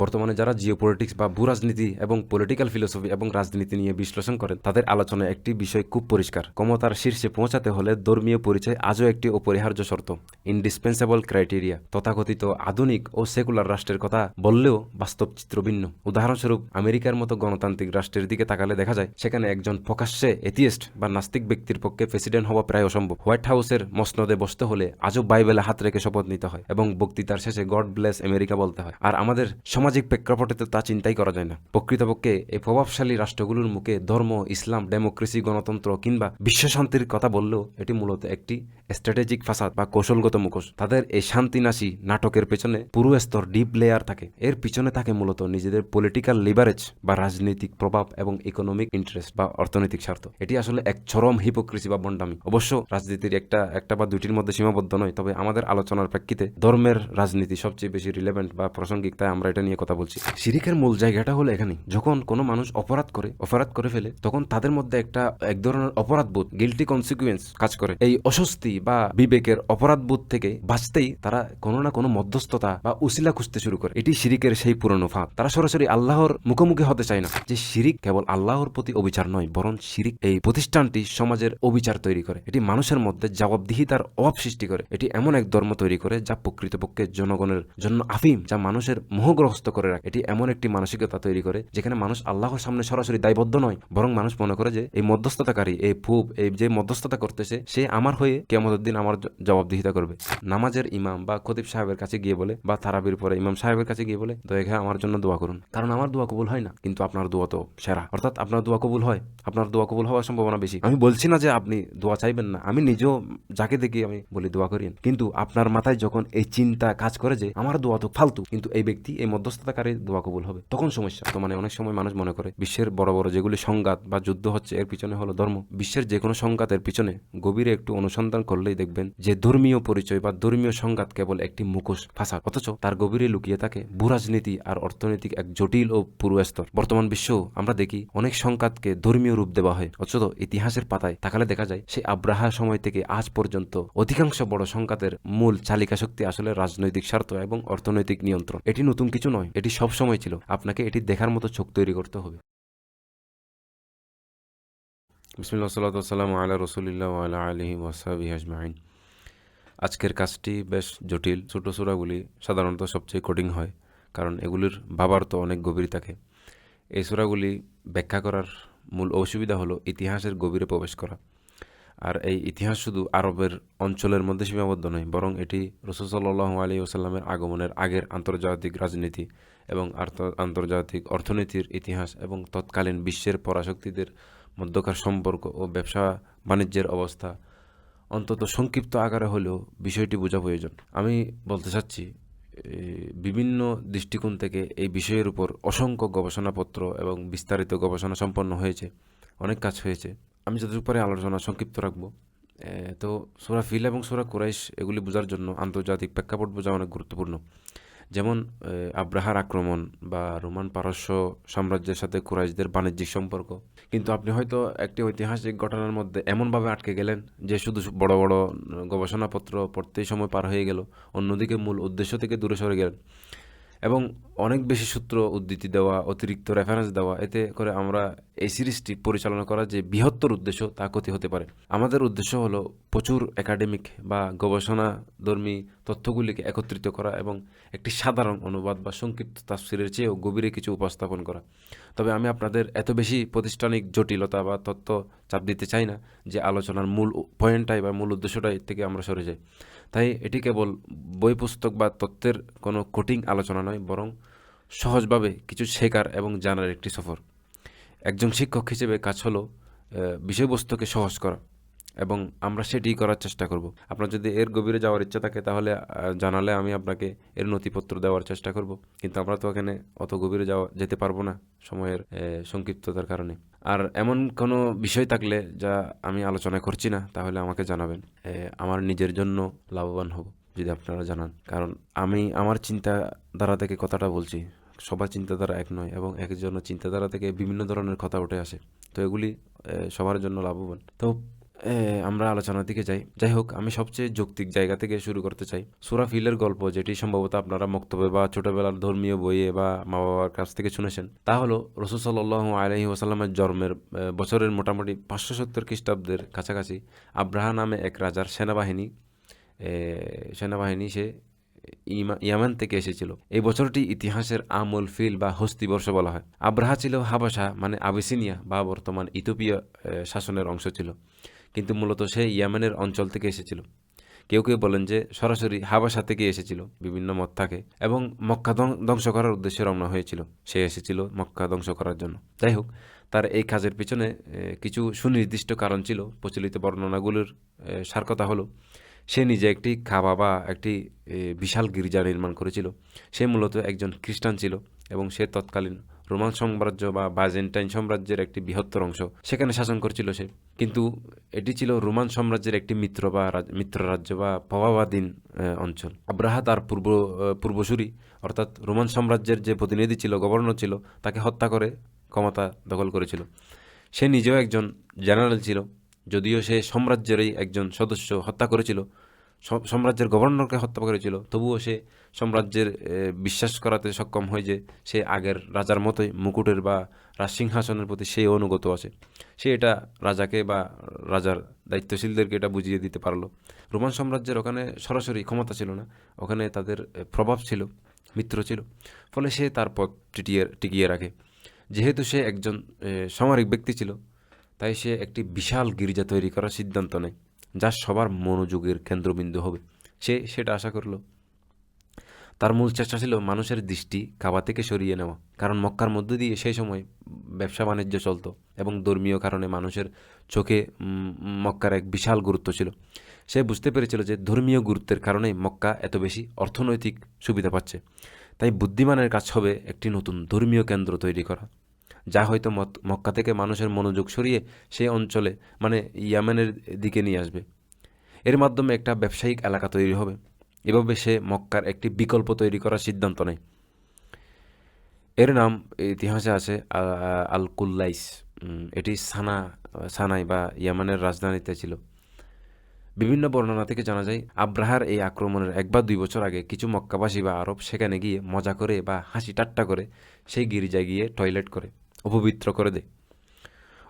বর্তমানে যারা জিওপলিটিক্স বা ভূরাজনীতি এবং পলিটিক্যাল ফিলোসফি এবং রাজনীতি নিয়ে বিশ্লেষণ করেন, তাদের আলোচনায় একটি বিষয় খুব পরিষ্কার: ক্ষমতার শীর্ষে পৌঁছাতে হলে ধর্মীয় পরিচয় আজও একটি অপরিহার্য শর্ত, ইনডিসপেন্সেবল ক্রাইটেরিয়া। তথাকথিত আধুনিক ও সেকুলার রাষ্ট্রের কথা বললেও বাস্তব চিত্র ভিন্ন। উদাহরণস্বরূপ, আমেরিকার মতো গণতান্ত্রিক রাষ্ট্রের দিকে তাকালে দেখা যায় সেখানে একজন প্রকাশ্যে এথিয়েস্ট বা নাস্তিক ব্যক্তির পক্ষে প্রেসিডেন্ট হওয়া প্রায় অসম্ভব। হোয়াইট হাউসের মসনদে বসতে হলে আজও বাইবেলে হাত রেখে শপথ নিতে হয় এবং বক্তৃতার শেষে গড ব্লেস আমেরিকা বলতে হয়। আর আমাদের সামাজিক প্রেক্ষাপটে তা চিন্তাই করা যায় না। প্রকৃতপক্ষে এই প্রভাবশালী রাষ্ট্রগুলোর মুখে ধর্ম, ইসলাম, ডেমোক্রেসি, গণতন্ত্র কিংবা বিশ্বশান্তির কথা বললেও এটি মূলত একটি স্ট্র্যাটেজিক ফাসাদ বা কৌশলগত মুখোশ। তাদের এই শান্তিনাশী নাটকের পেছনে পুরো স্তর ডিপ লেয়ার থাকে। এর পিছনে থাকে মূলত নিজেদের পলিটিক্যাল লিভারেজ বা রাজনৈতিক প্রভাব এবং ইকোনমিক ইন্টারেস্ট বা অর্থনৈতিক স্বার্থ। এটি আসলে এক চরম হিপোক্রিসি বা বন্ডামি। অবশ্য রাজনীতির একটা বা দুটির মধ্যে সীমাবদ্ধ নয়, তবে আমাদের আলোচনার প্রেক্ষিতে ধর্মের রাজনীতি সবচেয়ে বেশি রিলেভেন্ট বা প্রাসঙ্গিক, তাই আমরা এটা নিয়ে কথা বলছি। শিরিকের মূল জায়গাটা হলো এখানে। যখন কোনো মানুষ অপরাধ করে ফেলে, তখন তাদের মধ্যে এক ধরনের অপরাধবোধ, গিল্টি কনসিকুয়েন্স কাজ করে। এই অস্বস্তি বা বিবেকের অপরাধবোধ থেকে বাঁচতেই তারা কোনো না কোনো মধ্যস্থতা বা উসিলা খুঁজতে শুরু করে। এটি শিরিকের সেই পুরনো ফাঁদ। তারা সরাসরি আল্লাহর মুখোমুখি হতে চায় না। যে শিরিক কেবল আল্লাহর প্রতি অবিচার নয়, বরং শিরিক এই প্রতিষ্ঠানটি সমাজের অবিচার তৈরি করে। এটি মানুষের মধ্যে জবাবদিহিতার অভাব সৃষ্টি করে। এটি এমন এক ধর্ম তৈরি করে যা প্রকৃতপক্ষে জনগণের জন্য আফিম, যা মানুষের মোহগ্রস্ত করে রাখে। এটি এমন একটি মানসিকতা তৈরি করে যেখানে মানুষ আল্লাহর সামনে সরাসরি দায়বদ্ধ নয়, বরং মানুষ মনে করে যে এই মধ্যস্থতাকারী, এই যে মধ্যস্থতা করতেছে, সে আমার হয়ে কিয়ামতের দিন আমার জবাবদিহিতা করবে। নামাজের ইমাম বা খতিব সাহেবের কাছে গিয়ে বলে, বা তারাবির পরে ইমাম সাহেবের কাছে গিয়ে বলে, দয়া করে আমার জন্য দোয়া করুন, কারণ আমার দোয়া কবুল হয় না, কিন্তু আপনার দোয়া তো সেরা। অর্থাৎ আপনার দোয়া কবুল হয়, আপনার দোয়া কবুল হওয়ার সম্ভাবনা বেশি। আমি বলছি না যে আপনি দোয়া চাইবেন না, আমি নিজেও যাকে দেখি আমি বলি দোয়া করিয়েন, কিন্তু আপনার মাথায় যখন এই চিন্তা কাজ করে যে আমার দোয়া তো ফালতু, কিন্তু এই ব্যক্তি, এই মধ্যস্থতাকারী দোয়া কবুল হবে, তখন সমস্যা। তো মানে অনেক সময় মানুষ মনে করে বিশ্বের বড় বড় যেগুলি সংঘাত বা যুদ্ধ হচ্ছে, এর পিছনে হলো ধর্ম। বিশ্বের যে কোনো সংঘাতের পিছনে গভীরে একটু অনুসন্ধান করলেই দেখবেন যে ধর্মীয় পরিচয় বা ধর্মীয় সংঘাত কেবল একটি মুখোশ ফাসাদ, অথচ তার গভীরে লুকিয়ে থাকে ভূরাজনীতি আর অর্থনৈতিক এক জটিল ও পুরু স্তর। বর্তমান বিশ্বেও আমরা দেখি অনেক সংঘাতকে ধর্মীয় রূপ দেওয়া হয়, অথচ ইতিহাসের পাতায় তাকালে দেখা যায় সেই আব্রাহার সময় থেকে আজ পর্যন্ত অধিকাংশ বড় সংঘাতের মূল চালিকা শক্তি আসলে রাজনৈতিক স্বার্থ এবং অর্থনৈতিক নিয়ন্ত্রণ। এটি নতুন কিছু নয়, এটি সব সময় ছিল। আপনাকে এটি দেখার মতো চোখ তৈরি করতে হবে। বিসমিল্লাহ, সাল্লাতু ওয়াসসালামু আলা রাসূলিল্লাহ ওয়া আলা আলিহি ওয়া সাহবিহি আজমাইন। আজকের কাজটি বেশ জটিল। ছোট সূরাগুলি সাধারণত সবচেয়ে কঠিন হয়, কারণ এগুলির ভাবার্থ অনেক গভীর থাকে। এই সূরাগুলি ব্যাখ্যা করার মূল অসুবিধা হলো ইতিহাসের গভীরে প্রবেশ করা। আর এই ইতিহাস শুধু আরবের অঞ্চলের মধ্যে সীমাবদ্ধ নয়, বরং এটি রাসূল সাল্লাল্লাহু আলাইহি ওয়াসাল্লামের আগমনের আগের আন্তর্জাতিক রাজনীতি এবং আন্তর্জাতিক অর্থনীতির ইতিহাস এবং তৎকালীন বিশ্বের পরাশক্তিদের মধ্যকার সম্পর্ক ও ব্যবসা বাণিজ্যের অবস্থা। অন্তত সংক্ষিপ্ত আকারে হলেও বিষয়টি বোঝা প্রয়োজন। আমি বলতে চাচ্ছি, বিভিন্ন দৃষ্টিকোণ থেকে এই বিষয়ের উপর অসংখ্য গবেষণাপত্র এবং বিস্তারিত গবেষণা সম্পন্ন হয়েছে, অনেক কাজ হয়েছে। আমি যতটুকু পারি আলোচনা সংক্ষিপ্ত রাখবো। তো সূরা ফিল এবং সূরা কুরাইশ এগুলি বোঝার জন্য আন্তর্জাতিক প্রেক্ষাপট বোঝা অনেক গুরুত্বপূর্ণ। যেমন আব্রাহার আক্রমণ বা রোমান পারস্য সাম্রাজ্যের সাথে কুরাইশদের বাণিজ্যিক সম্পর্ক। কিন্তু আপনি হয়তো একটি ঐতিহাসিক ঘটনার মধ্যে এমনভাবে আটকে গেলেন যে শুধু বড় বড় গবেষণাপত্র পড়তেই সময় পার হয়ে গেল, অন্যদিকে মূল উদ্দেশ্য থেকে দূরে সরে গেলেন এবং অনেক বেশি সূত্র উদ্ধৃতি দেওয়া, অতিরিক্ত রেফারেন্স দেওয়া, এতে করে আমরা এই সিরিজটি পরিচালনা করার যে বৃহত্তর উদ্দেশ্য তা ক্ষতি হতে পারে। আমাদের উদ্দেশ্য হলো প্রচুর একাডেমিক বা গবেষণাধর্মী তথ্যগুলিকে একত্রিত করা এবং একটি সাধারণ অনুবাদ বা সংক্ষিপ্ত তাফসীরের চেয়েও গভীরে কিছু উপস্থাপন করা। তবে আমি আপনাদের এত বেশি প্রাতিষ্ঠানিক জটিলতা বা তথ্য চাপ দিতে চাই না যে আলোচনার মূল পয়েন্টটাই বা মূল উদ্দেশ্যটাই থেকে আমরা সরে যাই। তাই এটি কেবল বই পুস্তক বা তত্ত্বের কোনো কঠিন আলোচনা নয়, বরং সহজভাবে কিছু শেখার এবং জানার একটি সফর। একজন শিক্ষক হিসেবে কাজ হলো বিষয়বস্তুকে সহজ করা, এবং আমরা সেটি করার চেষ্টা করব। আপনার যদি এর গভীরে যাওয়ার ইচ্ছা থাকে তাহলে জানালে আমি আপনাকে এর নথিপত্র দেওয়ার চেষ্টা করব, কিন্তু আমরা তো এখানে অত গভীরে যেতে পারবো না সময়ের সংক্ষিপ্ততার কারণে। আর এমন কোনো বিষয় থাকলে যা আমি আলোচনা করছি না, তাহলে আমাকে জানাবেন। আমার নিজের জন্য লাভবান হব যদি আপনারা জানান, কারণ আমি আমার চিন্তাধারা থেকে কথাটা বলছি। সবার চিন্তাধারা এক নয় এবং একজনের চিন্তাধারা থেকে বিভিন্ন ধরনের কথা উঠে আসে, তো এগুলি সবার জন্য লাভবান। তো আমরা আলোচনার দিকে যাই। যাই হোক, আমি সবচেয়ে যৌক্তিক জায়গা থেকে শুরু করতে চাই। সূরা ফিলের গল্প, যেটি সম্ভবত আপনারা মক্তবে বা ছোটবেলার ধর্মীয় বইয়ে বা মা-বাবার কাছ থেকে শুনেছেন। তা হলো রাসূল সাল্লাল্লাহু আলাইহি ওয়াসাল্লামের জন্মের বছরের মোটামুটি 570 খ্রিস্টাব্দের কাছাকাছি আব্রাহা নামে এক রাজার সেনাবাহিনী সে ইয়ামান থেকে এসেছিল। এই বছরটি ইতিহাসের আমল ফিল বা হস্তি বর্ষ বলা হয়। আব্রাহা ছিল হাবাসা মানে আবিসিনিয়া বা বর্তমান ইথিওপিয়া শাসনের অংশ ছিল, কিন্তু মূলত সে ইয়েমেনের অঞ্চল থেকে এসেছিল। কেউ কেউ বলেন যে সরাসরি হাবাসা থেকে এসেছিল, বিভিন্ন মত থাকে, এবং মক্কা ধ্বংস করার উদ্দেশ্যে রওনা হয়েছিল। সে এসেছিল মক্কা ধ্বংস করার জন্য। যাই হোক, তার এই কাজের পিছনে কিছু সুনির্দিষ্ট কারণ ছিল। প্রচলিত বর্ণনাগুলোর সার কথা হলো, সে নিজে একটি কাবা বা একটি বিশাল গির্জা নির্মাণ করেছিল। সে মূলত একজন খ্রিস্টান ছিল এবং সে তৎকালীন রোমান সাম্রাজ্য বা বাইজেন্টাইন সাম্রাজ্যের একটি বৃহত্তর অংশ সেখানে শাসন করছিল সে। কিন্তু এটি ছিল রোমান সাম্রাজ্যের একটি মিত্র রাজ্য বা প্রভাবাধীন অঞ্চল। আব্রাহা তার পূর্বসূরি অর্থাৎ রোমান সাম্রাজ্যের যে প্রতিনিধি ছিল, গভর্নর ছিল, তাকে হত্যা করে ক্ষমতা দখল করেছিল। সে নিজেও একজন জেনারেল ছিল, যদিও সে সাম্রাজ্যেরই একজন সদস্য হত্যা করেছিল, সাম্রাজ্যের গভর্নরকে হত্যা করেছিল, তবুও সে সাম্রাজ্যের বিশ্বাস করাতে সক্ষম হয় যে সে আগের রাজার মতোই মুকুটের বা রাজসিংহাসনের প্রতি সেই অনুগত আছে। সে এটা রাজাকে বা রাজার দায়িত্বশীলদেরকে এটা বুঝিয়ে দিতে পারলো। রোমান সাম্রাজ্যের ওখানে সরাসরি ক্ষমতা ছিল না, ওখানে তাদের প্রভাব ছিল, মিত্র ছিল, ফলে সে তার পথ টিকিয়ে রাখে। যেহেতু সে একজন সামরিক ব্যক্তি ছিল, তাই সে একটি বিশাল গির্জা তৈরি করার সিদ্ধান্ত নেয়, যা সবার মনোযোগের কেন্দ্রবিন্দু হবে। সে সেটা আশা করল। তার মূল চেষ্টা ছিল মানুষের দৃষ্টি কাবা থেকে সরিয়ে নেওয়া, কারণ মক্কার মধ্য দিয়ে সেই সময় ব্যবসা বাণিজ্য চলত এবং ধর্মীয় কারণে মানুষের চোখে মক্কার এক বিশাল গুরুত্ব ছিল। সে বুঝতে পেরেছিল যে ধর্মীয় গুরুত্বের কারণেই মক্কা এত বেশি অর্থনৈতিক সুবিধা পাচ্ছে। তাই বুদ্ধিমানের কাজ হবে একটি নতুন ধর্মীয় কেন্দ্র তৈরি করা, যা হয়তো মক্কা থেকে মানুষের মনোযোগ সরিয়ে সেই অঞ্চলে মানে ইয়ামেনের দিকে নিয়ে আসবে। এর মাধ্যমে একটা ব্যবসায়িক এলাকা তৈরি হবে। এভাবে সে মক্কার একটি বিকল্প তৈরি করার সিদ্ধান্ত নেয়। এর নাম ইতিহাসে আছে আল কুল্লাইস। এটি সানাই বা ইয়ামানের রাজধানীতে ছিল। বিভিন্ন বর্ণনা থেকে জানা যায় আব্রাহার এই আক্রমণের 1 বা 2 বছর আগে কিছু মক্কাবাসী বা আরব সেখানে গিয়ে মজা করে বা হাসি ঠাট্টা করে সেই গির্জায় গিয়ে টয়লেট করে অপবিত্র করে দেয়।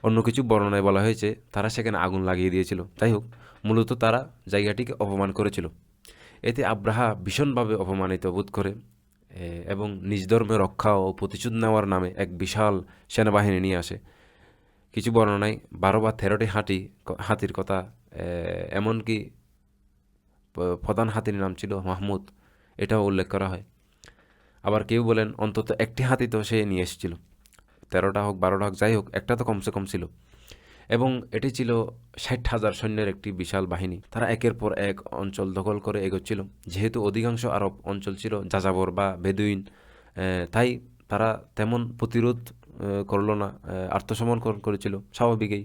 অন্য কিছু বর্ণনায় বলা হয়েছে তারা সেখানে আগুন লাগিয়ে দিয়েছিল। যাই হোক, মূলত তারা জায়গাটিকে অপমান করেছিল। এতে আব্রাহা ভীষণভাবে অপমানিত বোধ করে এবং নিজ ধর্মে রক্ষা ও প্রতিশোধ নেওয়ার নামে এক বিশাল সেনাবাহিনী নিয়ে আসে। কিছু বর্ণনায় 12 বা 13টি হাতির কথা, এমনকি প্রধান হাতির নাম ছিল মাহমুদ, এটাও উল্লেখ করা হয়। আবার কেউ বলেন অন্তত একটি হাতি তো সে নিয়ে এসেছিল। 13টা হোক 12টা হোক, যাই হোক, একটা তো কমসে কম ছিল। এবং এটি ছিল 60,000 সৈন্যের একটি বিশাল বাহিনী। তারা একের পর এক অঞ্চল দখল করে এগোচ্ছিল। যেহেতু অধিকাংশ আরব অঞ্চল ছিল যাযাবর বা বেদুইন, তাই তারা তেমন প্রতিরোধ করল না, আত্মসমর্পণ করেছিল স্বাভাবিকই,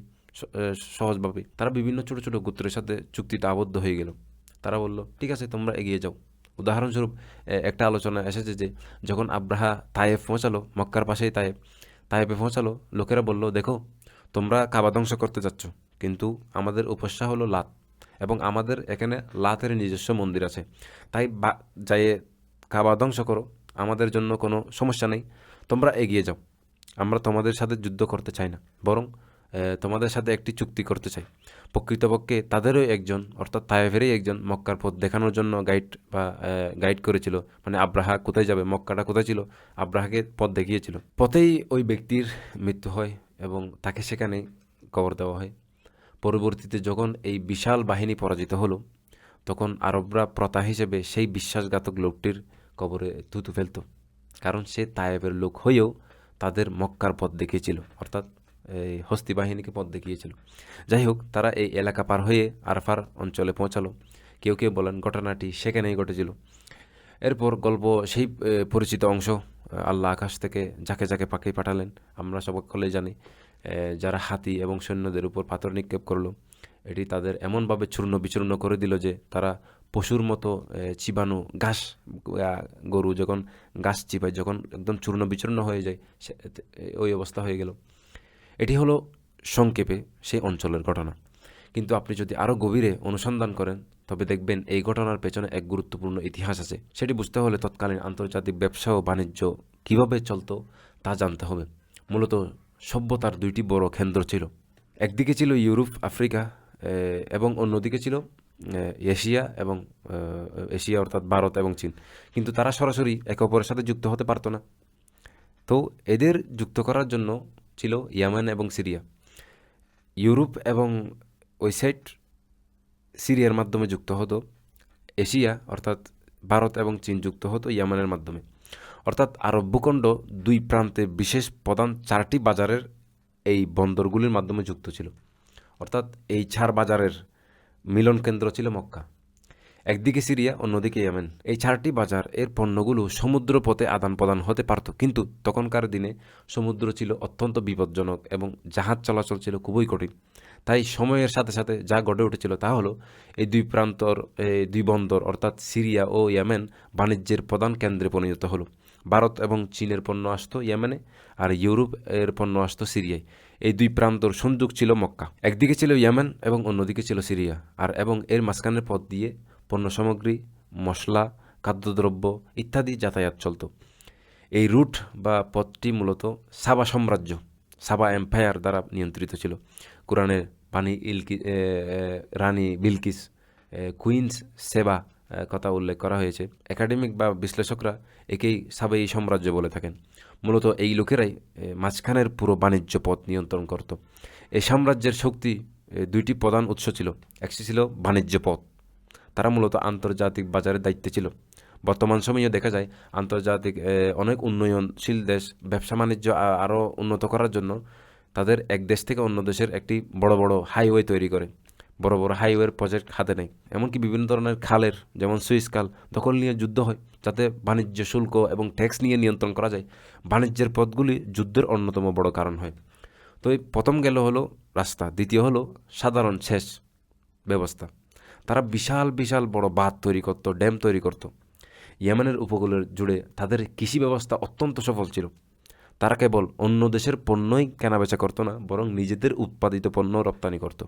সহজভাবেই। তারা বিভিন্ন ছোট ছোট গোত্রের সাথে চুক্তিতে আবদ্ধ হয়ে গেল। তারা বলল, ঠিক আছে, তোমরা এগিয়ে যাও। উদাহরণস্বরূপ একটা আলোচনা এসেছে যে যখন আব্রাহা তায়েফ পৌঁছালো, মক্কার পাশেই তায়েফে পৌঁছালো, লোকেরা বলল, দেখো, তোমরা কাবা ধ্বংস করতে যাচ্ছ, কিন্তু আমাদের উপস্যা হলো লাত, এবং আমাদের এখানে লাতের নিজস্ব মন্দির আছে, তাই যাইয়ে কাবা ধ্বংস করো, আমাদের জন্য কোনো সমস্যা নেই, তোমরা এগিয়ে যাও। আমরা তোমাদের সাথে যুদ্ধ করতে চাই না, বরং তোমাদের সাথে একটি চুক্তি করতে চাই। প্রকৃতপক্ষে তাদেরও একজন, অর্থাৎ তায়েফেরই একজন মক্কার পথ দেখানোর জন্য গাইড করেছিল। মানে আব্রাহা কোথায় যাবে, মক্কাটা কোথায় ছিল, আব্রাহাকে পথ দেখিয়েছিল। পথেই ওই ব্যক্তির মৃত্যু হয় এবং তাকে সেখানে কবর দেওয়া হয়। পরবর্তীতে যখন এই বিশাল বাহিনী পরাজিত হলো, তখন আরবরা প্রথা হিসেবে সেই বিশ্বাসঘাতক লোকটির কবরে থুতু ফেলত, কারণ সে তায়েবের লোক হয়েও তাদের মক্কার পথ দেখিয়েছিল, অর্থাৎ এই হস্তি বাহিনীকে পথ দেখিয়েছিল। যাই হোক, তারা এই এলাকা পার হয়ে আরফার অঞ্চলে পৌঁছালো। কেউ কেউ বলেন ঘটনাটি সেখানেই ঘটেছিল। এরপর গল্প সেই পরিচিত অংশ, আল্লাহ আকাশ থেকে যাকে যাকে পাঠালেন, আমরা সকলেই জানি, যারা হাতি এবং সৈন্যদের উপর পাথর নিক্ষেপ করলো। এটি তাদের এমনভাবে চূর্ণ বিচূর্ণ করে দিল যে তারা পশুর মতো চিবানো ঘাস, গরু যখন ঘাস চিপায়, যখন একদম চূর্ণ বিচূর্ণ হয়ে যায়, ওই অবস্থা হয়ে গেল। এটি হলো সংক্ষেপে সেই অঞ্চলের ঘটনা। কিন্তু আপনি যদি আরও গভীরে অনুসন্ধান করেন তবে দেখবেন এই ঘটনার পেছনে এক গুরুত্বপূর্ণ ইতিহাস আছে। সেটি বুঝতে হলে তৎকালীন আন্তর্জাতিক ব্যবসা ও বাণিজ্য কীভাবে চলতো তা জানতে হবে। মূলত সভ্যতার দুইটি বড় কেন্দ্র ছিল। একদিকে ছিল ইউরোপ, আফ্রিকা এবং অন্যদিকে ছিল এশিয়া এবং এশিয়া অর্থাৎ ভারত এবং চীন। কিন্তু তারা সরাসরি একে অপরের সাথে যুক্ত হতে পারতো না। তো এদের যুক্ত করার জন্য ছিল ইয়েমেন এবং সিরিয়া। ইউরোপ এবং ওই সাইড সিরিয়ার মাধ্যমে যুক্ত হতো, এশিয়া অর্থাৎ ভারত এবং চীন যুক্ত হতো ইয়েমেনের মাধ্যমে। অর্থাৎ আরব ভূখণ্ড দুই প্রান্তে বিশেষ প্রধান 4টি বাজারের এই বন্দরগুলির মাধ্যমে যুক্ত ছিল। অর্থাৎ এই 4 বাজারের মিলন কেন্দ্র ছিল মক্কা। একদিকে সিরিয়া, অন্যদিকে ইয়েমেন। এই 4টি বাজার এর পণ্যগুলো সমুদ্র পথে আদান প্রদান হতে পারত, কিন্তু তখনকার দিনে সমুদ্র ছিল অত্যন্ত বিপজ্জনক এবং জাহাজ চলাচল ছিল খুবই কঠিন। তাই সময়ের সাথে সাথে যা গড়ে উঠেছিল তা হলো এই দুই বন্দর অর্থাৎ সিরিয়া ও ইয়েমেন বাণিজ্যের প্রধান কেন্দ্রে পরিণত হলো। ভারত এবং চীনের পণ্য আসতো ইয়েমেনে, আর ইউরোপ এর পণ্য আসতো সিরিয়ায়। এই দুই প্রান্তর সংযোগ ছিল মক্কা। একদিকে ছিল ইয়েমেন এবং অন্যদিকে ছিল সিরিয়া, এবং এর মাঝখানের পথ দিয়ে পণ্য সামগ্রী, মশলা, খাদ্যদ্রব্য ইত্যাদি যাতায়াত চলত। এই রুট বা পথটি মূলত সাবা সাম্রাজ্য, সাবা এম্পায়ার দ্বারা নিয়ন্ত্রিত ছিল। কোরআনের রানী বিলকিস, কুইন্স সেবা কথা উল্লেখ করা হয়েছে। একাডেমিক বা বিশ্লেষকরা একেই সাবাই সাম্রাজ্য বলে থাকেন। মূলত এই লোকেরাই মাঝখানের পুরো বাণিজ্য পথ নিয়ন্ত্রণ করত। এই সাম্রাজ্যের শক্তি দুইটি প্রধান উৎস ছিল। একটি ছিল বাণিজ্য পথ, তারা মূলত আন্তর্জাতিক বাজারের দায়িত্বে ছিল। বর্তমান সময়েও দেখা যায় আন্তর্জাতিক অনেক উন্নয়নশীল দেশ ব্যবসা বাণিজ্য আরও উন্নত করার জন্য তাদের এক দেশ থেকে অন্য দেশের একটি বড় বড় হাইওয়ে তৈরি করে, বড় বড় হাইওয়ের প্রজেক্ট হাতে নেয়। এমনকি বিভিন্ন ধরনের খালের, যেমন সুইস খাল দখল নিয়ে যুদ্ধ হয়, যাতে বাণিজ্য শুল্ক এবং ট্যাক্স নিয়ে নিয়ন্ত্রণ করা যায়। বাণিজ্যের পথগুলি যুদ্ধের অন্যতম বড় কারণ হয়। তো এই প্রথম হলো রাস্তা, দ্বিতীয় হলো সাধারণ সেচ ব্যবস্থা। তারা বিশাল বিশাল বড় বাঁধ তৈরি করত, ড্যাম তৈরি করত। ইয়েমেনের উপকূলের জুড়ে তাদের কৃষি ব্যবস্থা অত্যন্ত সফল ছিল। তারা কেবল অন্য দেশের পণ্যই কেনাবেচা করতো না, বরং নিজেদের উৎপাদিত পণ্য রপ্তানি করত।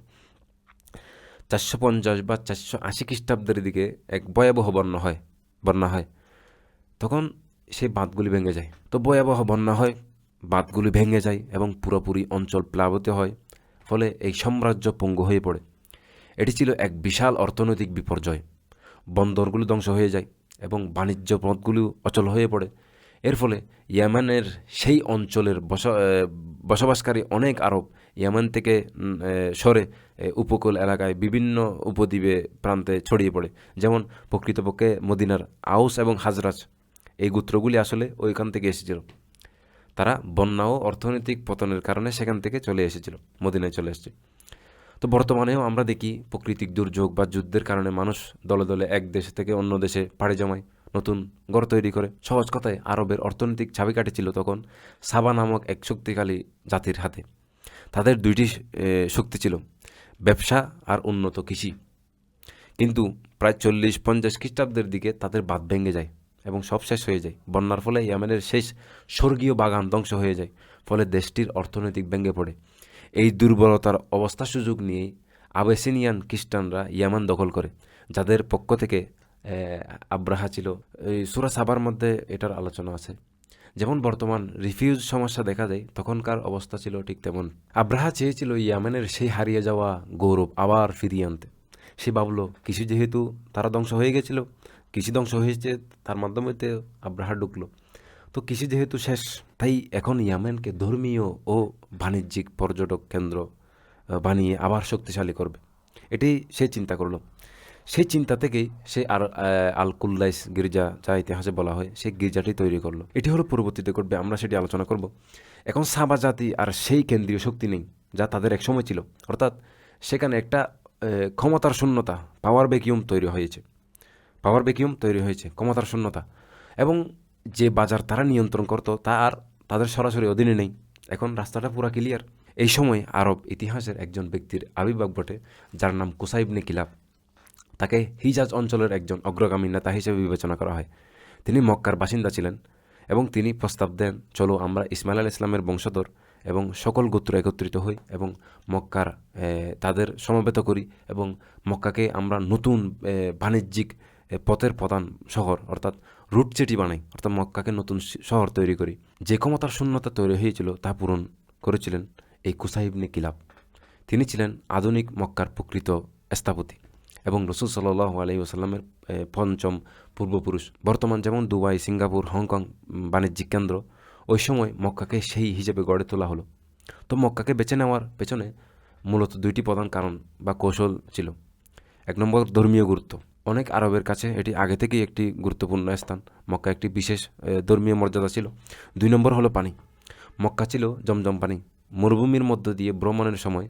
450 বা 480 খ্রিস্টাব্দের দিকে এক ভয়াবহ বন্যা হয়। তখন সেই বাঁধগুলি ভেঙে যায়। তো ভয়াবহ বন্যা হয়, বাঁধগুলি ভেঙে যায় এবং পুরোপুরি অঞ্চল প্লাবিত হয়। ফলে এই সাম্রাজ্য পঙ্গু হয়ে পড়ে। এটি ছিল এক বিশাল অর্থনৈতিক বিপর্যয়। বন্দরগুলো ধ্বংস হয়ে যায় এবং বাণিজ্য পথগুলো অচল হয়ে পড়ে। এর ফলে ইয়েমেনের সেই অঞ্চলের বসবাসকারী অনেক আরব ইয়েমেন থেকে সরে উপকূল এলাকায় বিভিন্ন উপদ্বীপে প্রান্তে ছড়িয়ে পড়ে। যেমন প্রকৃতপক্ষে মদিনার আউস এবং হাজরাজ, এই গোত্রগুলি আসলে ওইখান থেকে এসেছিল। তারা বন্যা ও অর্থনৈতিক পতনের কারণে সেখান থেকে চলে এসেছিল, মদিনায় চলে এসেছে। তো বর্তমানেও আমরা দেখি প্রাকৃতিক দুর্যোগ বা যুদ্ধের কারণে মানুষ দলে দলে এক দেশ থেকে অন্য দেশে পাড়ি জমায়, নতুন ঘর তৈরি করে। সহজ কথায় আরবের অর্থনৈতিক চাবিকাঠি ছিল তখন সাবা নামক এক শক্তিশালী জাতির হাতে। তাদের দুইটি শক্তি ছিল, ব্যবসা আর উন্নত কৃষি। কিন্তু প্রায় 40-50 খ্রিস্টাব্দের দিকে তাদের বাঁধ ভেঙে যায় এবং সব শেষ হয়ে যায়। বন্যার ফলে ইয়েমেনের শেষ স্বর্গীয় বাগান ধ্বংস হয়ে যায়। ফলে দেশটির অর্থনৈতিক ভেঙে পড়ে। এই দুর্বলতার অবস্থা সুযোগ নিয়ে আবেসিনিয়ান খ্রিস্টানরা ইয়েমেন দখল করে, যাদের পক্ষ থেকে আব্রাহা ছিল। এই সূরা সাবার মধ্যে এটার আলোচনা আছে। যেমন বর্তমান রিফিউজ সমস্যা দেখা যায়, তখনকার অবস্থা ছিল ঠিক তেমন। আব্রাহা চেয়েছিল ইয়েমেনের সেই হারিয়ে যাওয়া গৌরব আবার ফিরিয়ে আনতে। সে ভাবল কৃষি যেহেতু তারা ধ্বংস হয়ে গেছিল, কৃষি ধ্বংস হয়েছে, তার মাধ্যমে আব্রাহা ঢুকলো। তো কৃষি যেহেতু শেষ, তাই এখন ইয়েমেনকে ধর্মীয় ও বাণিজ্যিক পর্যটক কেন্দ্র বানিয়ে আবার শক্তিশালী করবে, এটি সে চিন্তা করলো। সেই চিন্তা থেকেই সে আল কুল্লাইস গির্জা, যা ইতিহাসে বলা হয়, সেই গির্জাটি তৈরি করলো। এটি হলো পরবর্তীতে করবে, আমরা সেটি আলোচনা করব। এখন সাবা জাতি আর সেই কেন্দ্রীয় শক্তি নেই যা তাদের একসময় ছিল। অর্থাৎ সেখানে একটা ক্ষমতার শূন্যতা, পাওয়ার ভ্যাকিউম তৈরি হয়েছে, ক্ষমতার শূন্যতা। এবং যে বাজার তারা নিয়ন্ত্রণ করত তা আর তাদের সরাসরি অধীনে নেই। এখন রাস্তাটা পুরা ক্লিয়ার। এই সময় আরব ইতিহাসের একজন ব্যক্তির আবির্ভাব ঘটে, যার নাম কুসাই ইবনে কিলাব। তাকে হিজাজ অঞ্চলের একজন অগ্রগামী নেতা হিসেবে বিবেচনা করা হয়। তিনি মক্কার বাসিন্দা ছিলেন এবং তিনি প্রস্তাব দেন, চলো আমরা ইসমাইল আলাইহিস সালামের বংশধর এবং সকল গোত্র একত্রিত হই এবং মক্কার তাদের সমবেত করি এবং মক্কাকে আমরা নতুন বাণিজ্যিক পথের প্রধান শহর অর্থাৎ রুট সিটি বানাই, অর্থাৎ মক্কাকে নতুন শহর তৈরি করি। যে ক্ষমতার শূন্যতা তৈরি হয়েছিল তা পূরণ করেছিলেন এই কুসাই ইবনে কিলাব। তিনি ছিলেন আধুনিক মক্কার প্রকৃত স্থপতি এবং রসুল সাল্লাল্লাহু আলাইহি ওয়াসাল্লামের পঞ্চম পূর্বপুরুষ। বর্তমান যেমন দুবাই, সিঙ্গাপুর, হংকং বাণিজ্যিক কেন্দ্র, ওই সময় মক্কাকে সেই হিসেবে গড়ে তোলা হলো। তো মক্কাকে বেছে নেওয়ার পেছনে মূলত দুইটি প্রধান কারণ বা কৌশল ছিল। এক নম্বর, ধর্মীয় গুরুত্ব। অনেক আরবের কাছে এটি আগে থেকেই একটি গুরুত্বপূর্ণ স্থান, মক্কা একটি বিশেষ ধর্মীয় মর্যাদা ছিল। 2 নম্বর হলো পানি। মক্কা ছিল জমজম পানি। মরুভূমির মধ্য দিয়ে ভ্রমণের সময়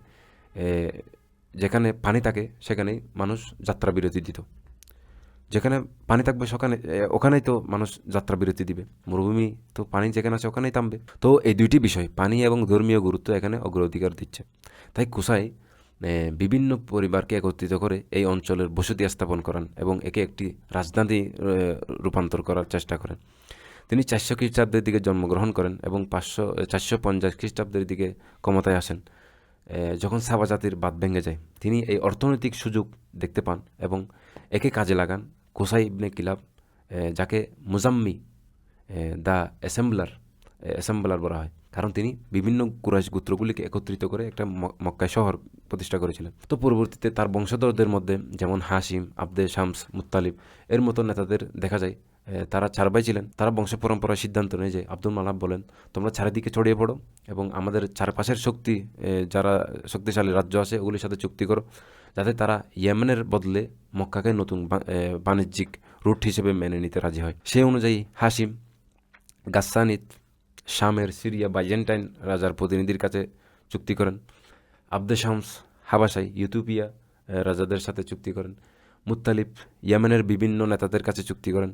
যেখানে পানি থাকে সেখানেই মানুষ যাত্রা বিরতি দিত। যেখানে পানি থাকবে ওখানেই তো মানুষ যাত্রা বিরতি দিবে। মরুভূমি তো পানি যেখানে আছে ওখানেই থামবে। তো এই দুইটি বিষয়, পানি এবং ধর্মীয় গুরুত্ব, এখানে অগ্রাধিকার দিচ্ছে। তাই কুসাই বিভিন্ন পরিবারকে একত্রিত করে এই অঞ্চলের বসতি স্থাপন করেন এবং একে একটি রাজধানী রূপান্তর করার চেষ্টা করেন। তিনি 400 খ্রিস্টাব্দের দিকে জন্মগ্রহণ করেন এবং 450 খ্রিস্টাব্দের দিকে ক্ষমতায় আসেন। যখন সাবা জাতির বাঁধ ভেঙে যায়, তিনি এই অর্থনৈতিক সুযোগ দেখতে পান এবং একে কাজে লাগান। কুসাই ইবনে কিলাব, যাকে মুজাম্মি দ্য অ্যাসেম্বলার বলা হয়, কারণ তিনি বিভিন্ন কুরাইশ গোত্রগুলিকে একত্রিত করে একটা মক্কায় শহর প্রতিষ্ঠা করেছিলেন। তো পরবর্তীতে তার বংশধরদের মধ্যে যেমন হাশিম, আব্দে শামস, মুত্তালিব এর মতো নেতাদের দেখা যায়। তারা 4 ভাই ছিলেন। তারা বংশ পরম্পরায় সিদ্ধান্ত নেয় যে আব্দুল মানাফ বলেন, তোমরা চারিদিকে ছড়িয়ে পড়ো এবং আমাদের চারপাশের যারা শক্তিশালী রাজ্য আছে ওগুলির সাথে চুক্তি করো, যাতে তারা ইয়েমেনের বদলে মক্কাকে নতুন বাণিজ্যিক রুট হিসেবে মেনে নিতে রাজি হয়। সেই অনুযায়ী হাশিম গাসসানিদ শামের সিরিয়া বাইজেন্টাইন রাজার প্রতিনিধির কাছে চুক্তি করেন। আব্দে শামস হাবাসাই ইউথিওপিয়া রাজাদের সাথে চুক্তি করেন। মুত্তালিব ইয়েমেনের বিভিন্ন নেতাদের কাছে চুক্তি করেন,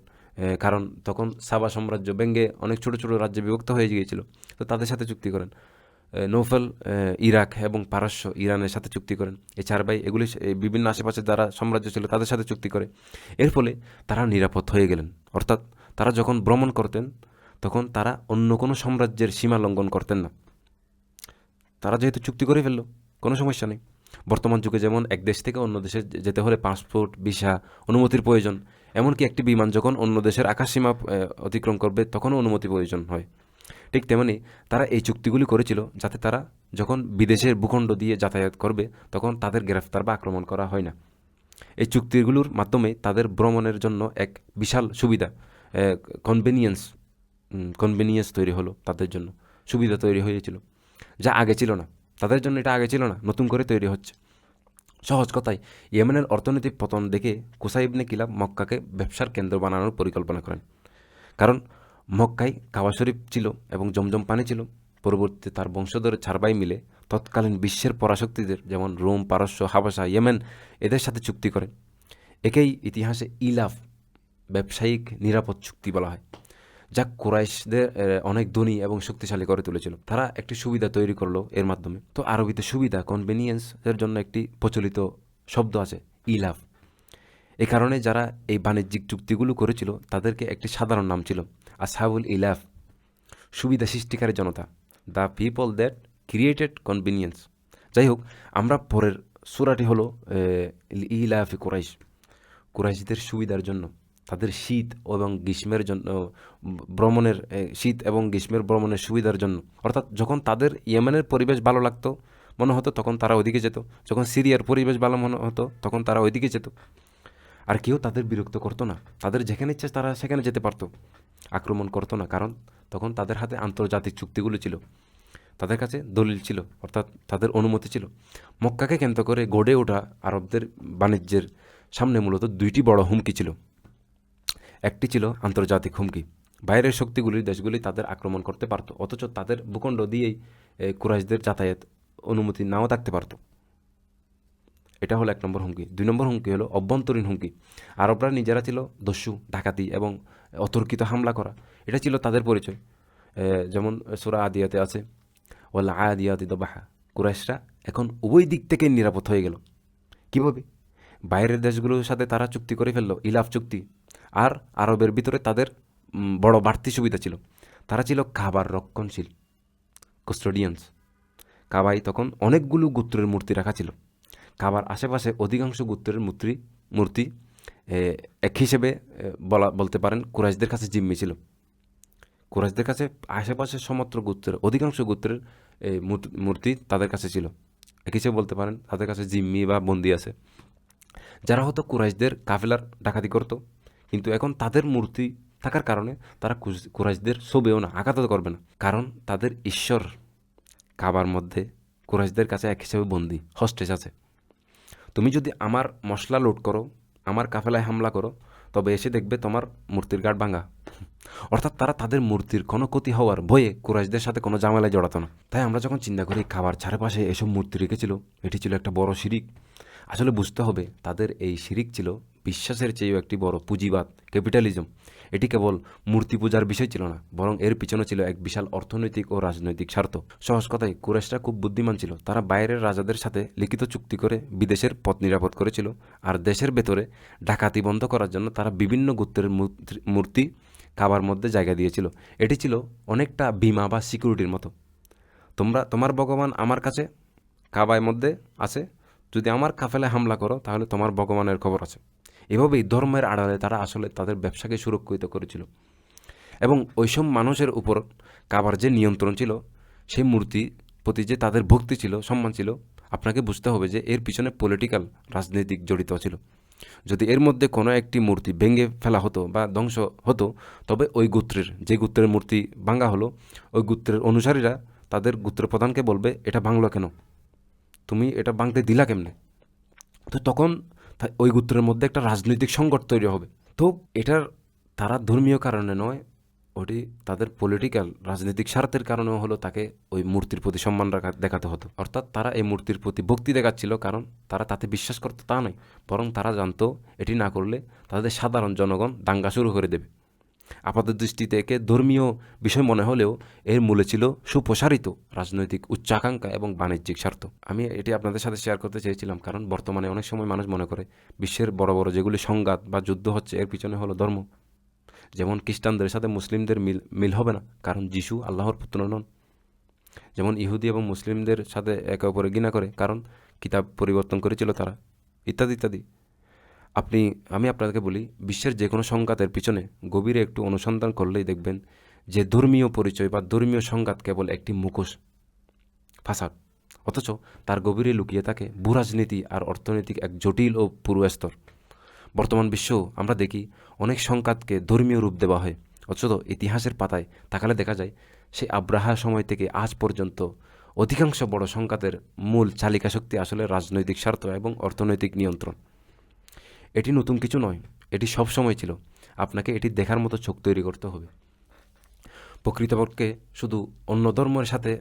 কারণ তখন সাবা সাম্রাজ্য ভেঙে অনেক ছোট ছোট রাজ্যে বিভক্ত হয়ে গিয়েছিল। তো তাদের সাথে চুক্তি করেন। নৌফল ইরাক এবং পারস্য ইরানের সাথে চুক্তি করেন। এই 4 ভাই এগুলি বিভিন্ন আশেপাশে যারা সাম্রাজ্য ছিল তাদের সাথে চুক্তি করে। এর ফলে তারা নিরাপদ হয়ে গেলেন। অর্থাৎ তারা যখন ভ্রমণ করতেন তখন তারা অন্য কোনো সাম্রাজ্যের সীমা লঙ্ঘন করতেন না। তারা যেহেতু চুক্তি করে ফেললো, কোনো সমস্যা নেই। বর্তমান যুগে যেমন এক দেশ থেকে অন্য দেশে যেতে হলে পাসপোর্ট, ভিসা, অনুমতির প্রয়োজন, এমনকি একটি বিমান যখন অন্য দেশের আকাশসীমা অতিক্রম করবে তখনও অনুমতি প্রয়োজন হয়। ঠিক তেমনি তারা এই চুক্তিগুলি করেছিল যাতে তারা যখন বিদেশের ভূখণ্ড দিয়ে যাতায়াত করবে তখন তাদের গ্রেফতার বা আক্রমণ করা হয় না। এই চুক্তিগুলোর মাধ্যমে তাদের ভ্রমণের জন্য এক বিশাল সুবিধা, কনভেনিয়েন্স তৈরি হলো, তাদের জন্য সুবিধা তৈরি হয়েছিল, যা আগে ছিল না। তাদের জন্য এটা আগে ছিল না, নতুন করে তৈরি হচ্ছে। সহজ কথায়, ইয়েমেনের অর্থনৈতিক পতন দেখে কুসাই ইবনে কিলাব মক্কাকে ব্যবসার কেন্দ্র বানানোর পরিকল্পনা করেন। কারণ মক্কায় কাবা শরীফ ছিল এবং জমজম পানি ছিল। পরবর্তীতে তার বংশধরের 4 ভাই মিলে তৎকালীন বিশ্বের পরাশক্তিদের যেমন রোম, পারস্য, হাবাসা, ইয়েমেন এদের সাথে চুক্তি করেন। একেই ইতিহাসে ইলাফ, ব্যবসায়িক নিরাপদ চুক্তি বলা হয়, যা কুরাইশদের অনেক ধনী এবং শক্তিশালী করে তুলেছিল। তারা একটি সুবিধা তৈরি করলো এর মাধ্যমে। তো আরবিতে সুবিধা, কনভেনিয়েন্স এর জন্য একটি প্রচলিত শব্দ আছে, ইলাফ। এ কারণে যারা এই বাণিজ্যিক চুক্তিগুলো করেছিল তাদেরকে একটি সাধারণ নাম ছিল আসহাবুল ইলাফ, সুবিধা সৃষ্টিকারী জনতা, the people that created convenience. যাই হোক, আমরা পরের সূরাটি হলো ইলাফি কুরাইশ, কুরাইশদের সুবিধার জন্য, তাদের শীত এবং গ্রীষ্মের জন্য শীত এবং গ্রীষ্মের ভ্রমণের সুবিধার জন্য। অর্থাৎ যখন তাদের ইয়েমেনের পরিবেশ ভালো লাগতো মনে হতো তখন তারা ওইদিকে যেত, যখন সিরিয়ার পরিবেশ ভালো মনে হতো তখন তারা ওইদিকে যেত। আর কেউ তাদের বিরক্ত করতো না, তাদের যেখানে ইচ্ছে তারা সেখানে যেতে পারতো, আক্রমণ করতো না, কারণ তখন তাদের হাতে আন্তর্জাতিক চুক্তিগুলো ছিল, তাদের কাছে দলিল ছিল, অর্থাৎ তাদের অনুমতি ছিল। মক্কাকে কেন্দ্র করে গড়ে ওঠা আরবদের বাণিজ্যের সামনে মূলত 2টি বড় হুমকি ছিল। একটি ছিল আন্তর্জাতিক হুমকি, বাইরের শক্তিগুলির দেশগুলি তাদের আক্রমণ করতে পারত, অথচ তাদের ভূখণ্ড দিয়েই কুরাইশদের যাতায়াত অনুমতি নাও থাকতে পারত। এটা হলো 1 নম্বর হুমকি। 2 নম্বর হুমকি হলো অভ্যন্তরীণ হুমকি। আরবরা নিজেরা ছিল দস্যু, ডাকাতি এবং অতর্কিত হামলা করা, এটা ছিল তাদের পরিচয়। যেমন সূরা আদিয়াতে আছে, ওয়াল আদিয়াতি দবাহা, কুরাইশরা এখন উভয় দিক থেকে নিরাপদ হয়ে গেল। কীভাবে? বাইরের দেশগুলোর সাথে তারা চুক্তি করে ফেললো, ইলাফ চুক্তি। আর আরবের ভিতরে তাদের বড় বাড়তি সুবিধা ছিল, তারা ছিল খাবার রক্ষণশীল, কাস্টোডিয়ানস। কাবায় তখন অনেকগুলো গোত্রের মূর্তি রাখা ছিল। কাবার আশেপাশে অধিকাংশ গোত্রের মূর্তি এক হিসেবে বলতে পারেন কুরাইশদের কাছে জিম্মি ছিল। কুরাইশদের কাছে আশেপাশে সমস্ত গোত্রের অধিকাংশ গোত্রের মূর্তি তাদের কাছে ছিল। এক হিসেবে বলতে পারেন তাদের কাছে জিম্মি বা বন্দী আছে, যারা হয়তো কুরাইশদের কাফেলার ডাকাতি করত। কিন্তু এখন তাদের মূর্তি থাকার কারণে তারা কুরাইশদের শোবেও না, আঘাত করবে না, কারণ তাদের ঈশ্বর কাবার মধ্যে কুরাইশদের কাছে এক হিসেবে বন্দী, হস্টেজ আছে। তুমি যদি আমার মশলা লোড করো, আমার কাফেলায় হামলা করো, তবে এসে দেখবে তোমার মূর্তির গাঢ় ভাঙা। অর্থাৎ তারা তাদের মূর্তির কোনো ক্ষতি হওয়ার ভয়ে কুরাইশদের সাথে কোনো ঝামেলায় জড়াতো না। তাই আমরা যখন চিন্তা করি খাবার চারপাশে এসব মূর্তি রেখেছিল, এটি ছিল একটা বড় শিরিক। আসলে বুঝতে হবে তাদের এই শিরিক ছিল বিশ্বাসের চেয়েও একটি বড় পুঁজিবাদ, ক্যাপিটালিজম। এটি কেবল মূর্তি পূজার বিষয় ছিল না, বরং এর পিছনে ছিল এক বিশাল অর্থনৈতিক ও রাজনৈতিক স্বার্থ। সহজ কথায় কুরাইশরা খুব বুদ্ধিমান ছিল। তারা বাইরের রাজাদের সাথে লিখিত চুক্তি করে বিদেশের পথ নিরাপদ করেছিল, আর দেশের ভেতরে ডাকাতি বন্ধ করার জন্য তারা বিভিন্ন গোত্রের মূর্তি কাবার মধ্যে জায়গা দিয়েছিল। এটি ছিল অনেকটা বীমা বা সিকিউরিটির মতো। তোমার ভগবান আমার কাছে কাবার মধ্যে আছে, যদি আমার কাফেলায় হামলা করো তাহলে তোমার ভগবানের খবর আছে। এভাবেই ধর্মের আড়ালে তারা আসলে তাদের ব্যবসাকে সুরক্ষিত করেছিল। এবং ওইসব মানুষের উপর কাবার যে নিয়ন্ত্রণ ছিল, সেই মূর্তি প্রতি যে তাদের ভক্তি ছিল, সম্মান ছিল, আপনাকে বুঝতে হবে যে এর পিছনে পলিটিক্যাল, রাজনৈতিক জড়িত ছিল। যদি এর মধ্যে কোনো একটি মূর্তি ভেঙে ফেলা হতো বা ধ্বংস হতো, তবে ওই গোত্রের, যে গোত্রের মূর্তি ভাঙা হলো, ওই গোত্রের অনুসারীরা তাদের গোত্রের প্রধানকে বলবে, এটা ভাঙলো কেন, তুমি এটা ভাঙতে দিলা কেমনে। তো তখন ওই গোত্রের মধ্যে একটা রাজনৈতিক সংকট তৈরি হবে। তো এটার তারা ধর্মীয় কারণে নয়, ওটি তাদের পলিটিক্যাল, রাজনৈতিক স্বার্থের কারণেও হলো তাকে ওই মূর্তির প্রতি সম্মান দেখাতে হতো। অর্থাৎ তারা এই মূর্তির প্রতি ভক্তি দেখাচ্ছিল কারণ তারা তাতে বিশ্বাস করতো তা নয়, বরং তারা জানতো এটি না করলে তাদের সাধারণ জনগণ দাঙ্গা শুরু করে দেবে। আপাত দৃষ্টিতে একে ধর্মীয় বিষয় মনে হলেও এর মূলে ছিল সুপ্রসারিত রাজনৈতিক উচ্চাকাঙ্ক্ষা এবং বাণিজ্যিক স্বার্থ। আমি এটি আপনাদের সাথে শেয়ার করতে চেয়েছিলাম, কারণ বর্তমানে অনেক সময় মানুষ মনে করে বিশ্বের বড় বড় যেগুলি সংঘাত বা যুদ্ধ হচ্ছে এর পিছনে হলো ধর্ম। যেমন খ্রিস্টানদের সাথে মুসলিমদের মিল হবে না, কারণ যিশু আল্লাহর পুত্র নন। যেমন ইহুদি এবং মুসলিমদের সাথে একে অপরে ঘৃণা করে, কারণ কিতাব পরিবর্তন করেছিল তারা, ইত্যাদি ইত্যাদি। আমি আপনাদেরকে বলি, বিশ্বের যে কোনো সংঘাতের পিছনে গভীরে একটু অনুসন্ধান করলেই দেখবেন যে ধর্মীয় পরিচয় বা ধর্মীয় সংঘাত কেবল একটি মুখোশ, ফাসাদ, অথচ তার গভীরে লুকিয়ে থাকে ভূরাজনীতি আর অর্থনৈতিক এক জটিল ও পুরু স্তর। বর্তমান বিশ্বেও আমরা দেখি অনেক সংঘাতকে ধর্মীয় রূপ দেওয়া হয়, অথচ ইতিহাসের পাতায় তাকালে দেখা যায় সেই আব্রাহার সময় থেকে আজ পর্যন্ত অধিকাংশ বড় সংঘাতের মূল চালিকা শক্তি আসলে রাজনৈতিক স্বার্থ এবং অর্থনৈতিক নিয়ন্ত্রণ। এটি নতুন কিছু নয়, এটি সব সময় ছিল। আপনাকে এটি দেখার মতো চোখ তৈরি করতে হবে। প্রকৃতপক্ষে শুধু অন্য ধর্মের সাথে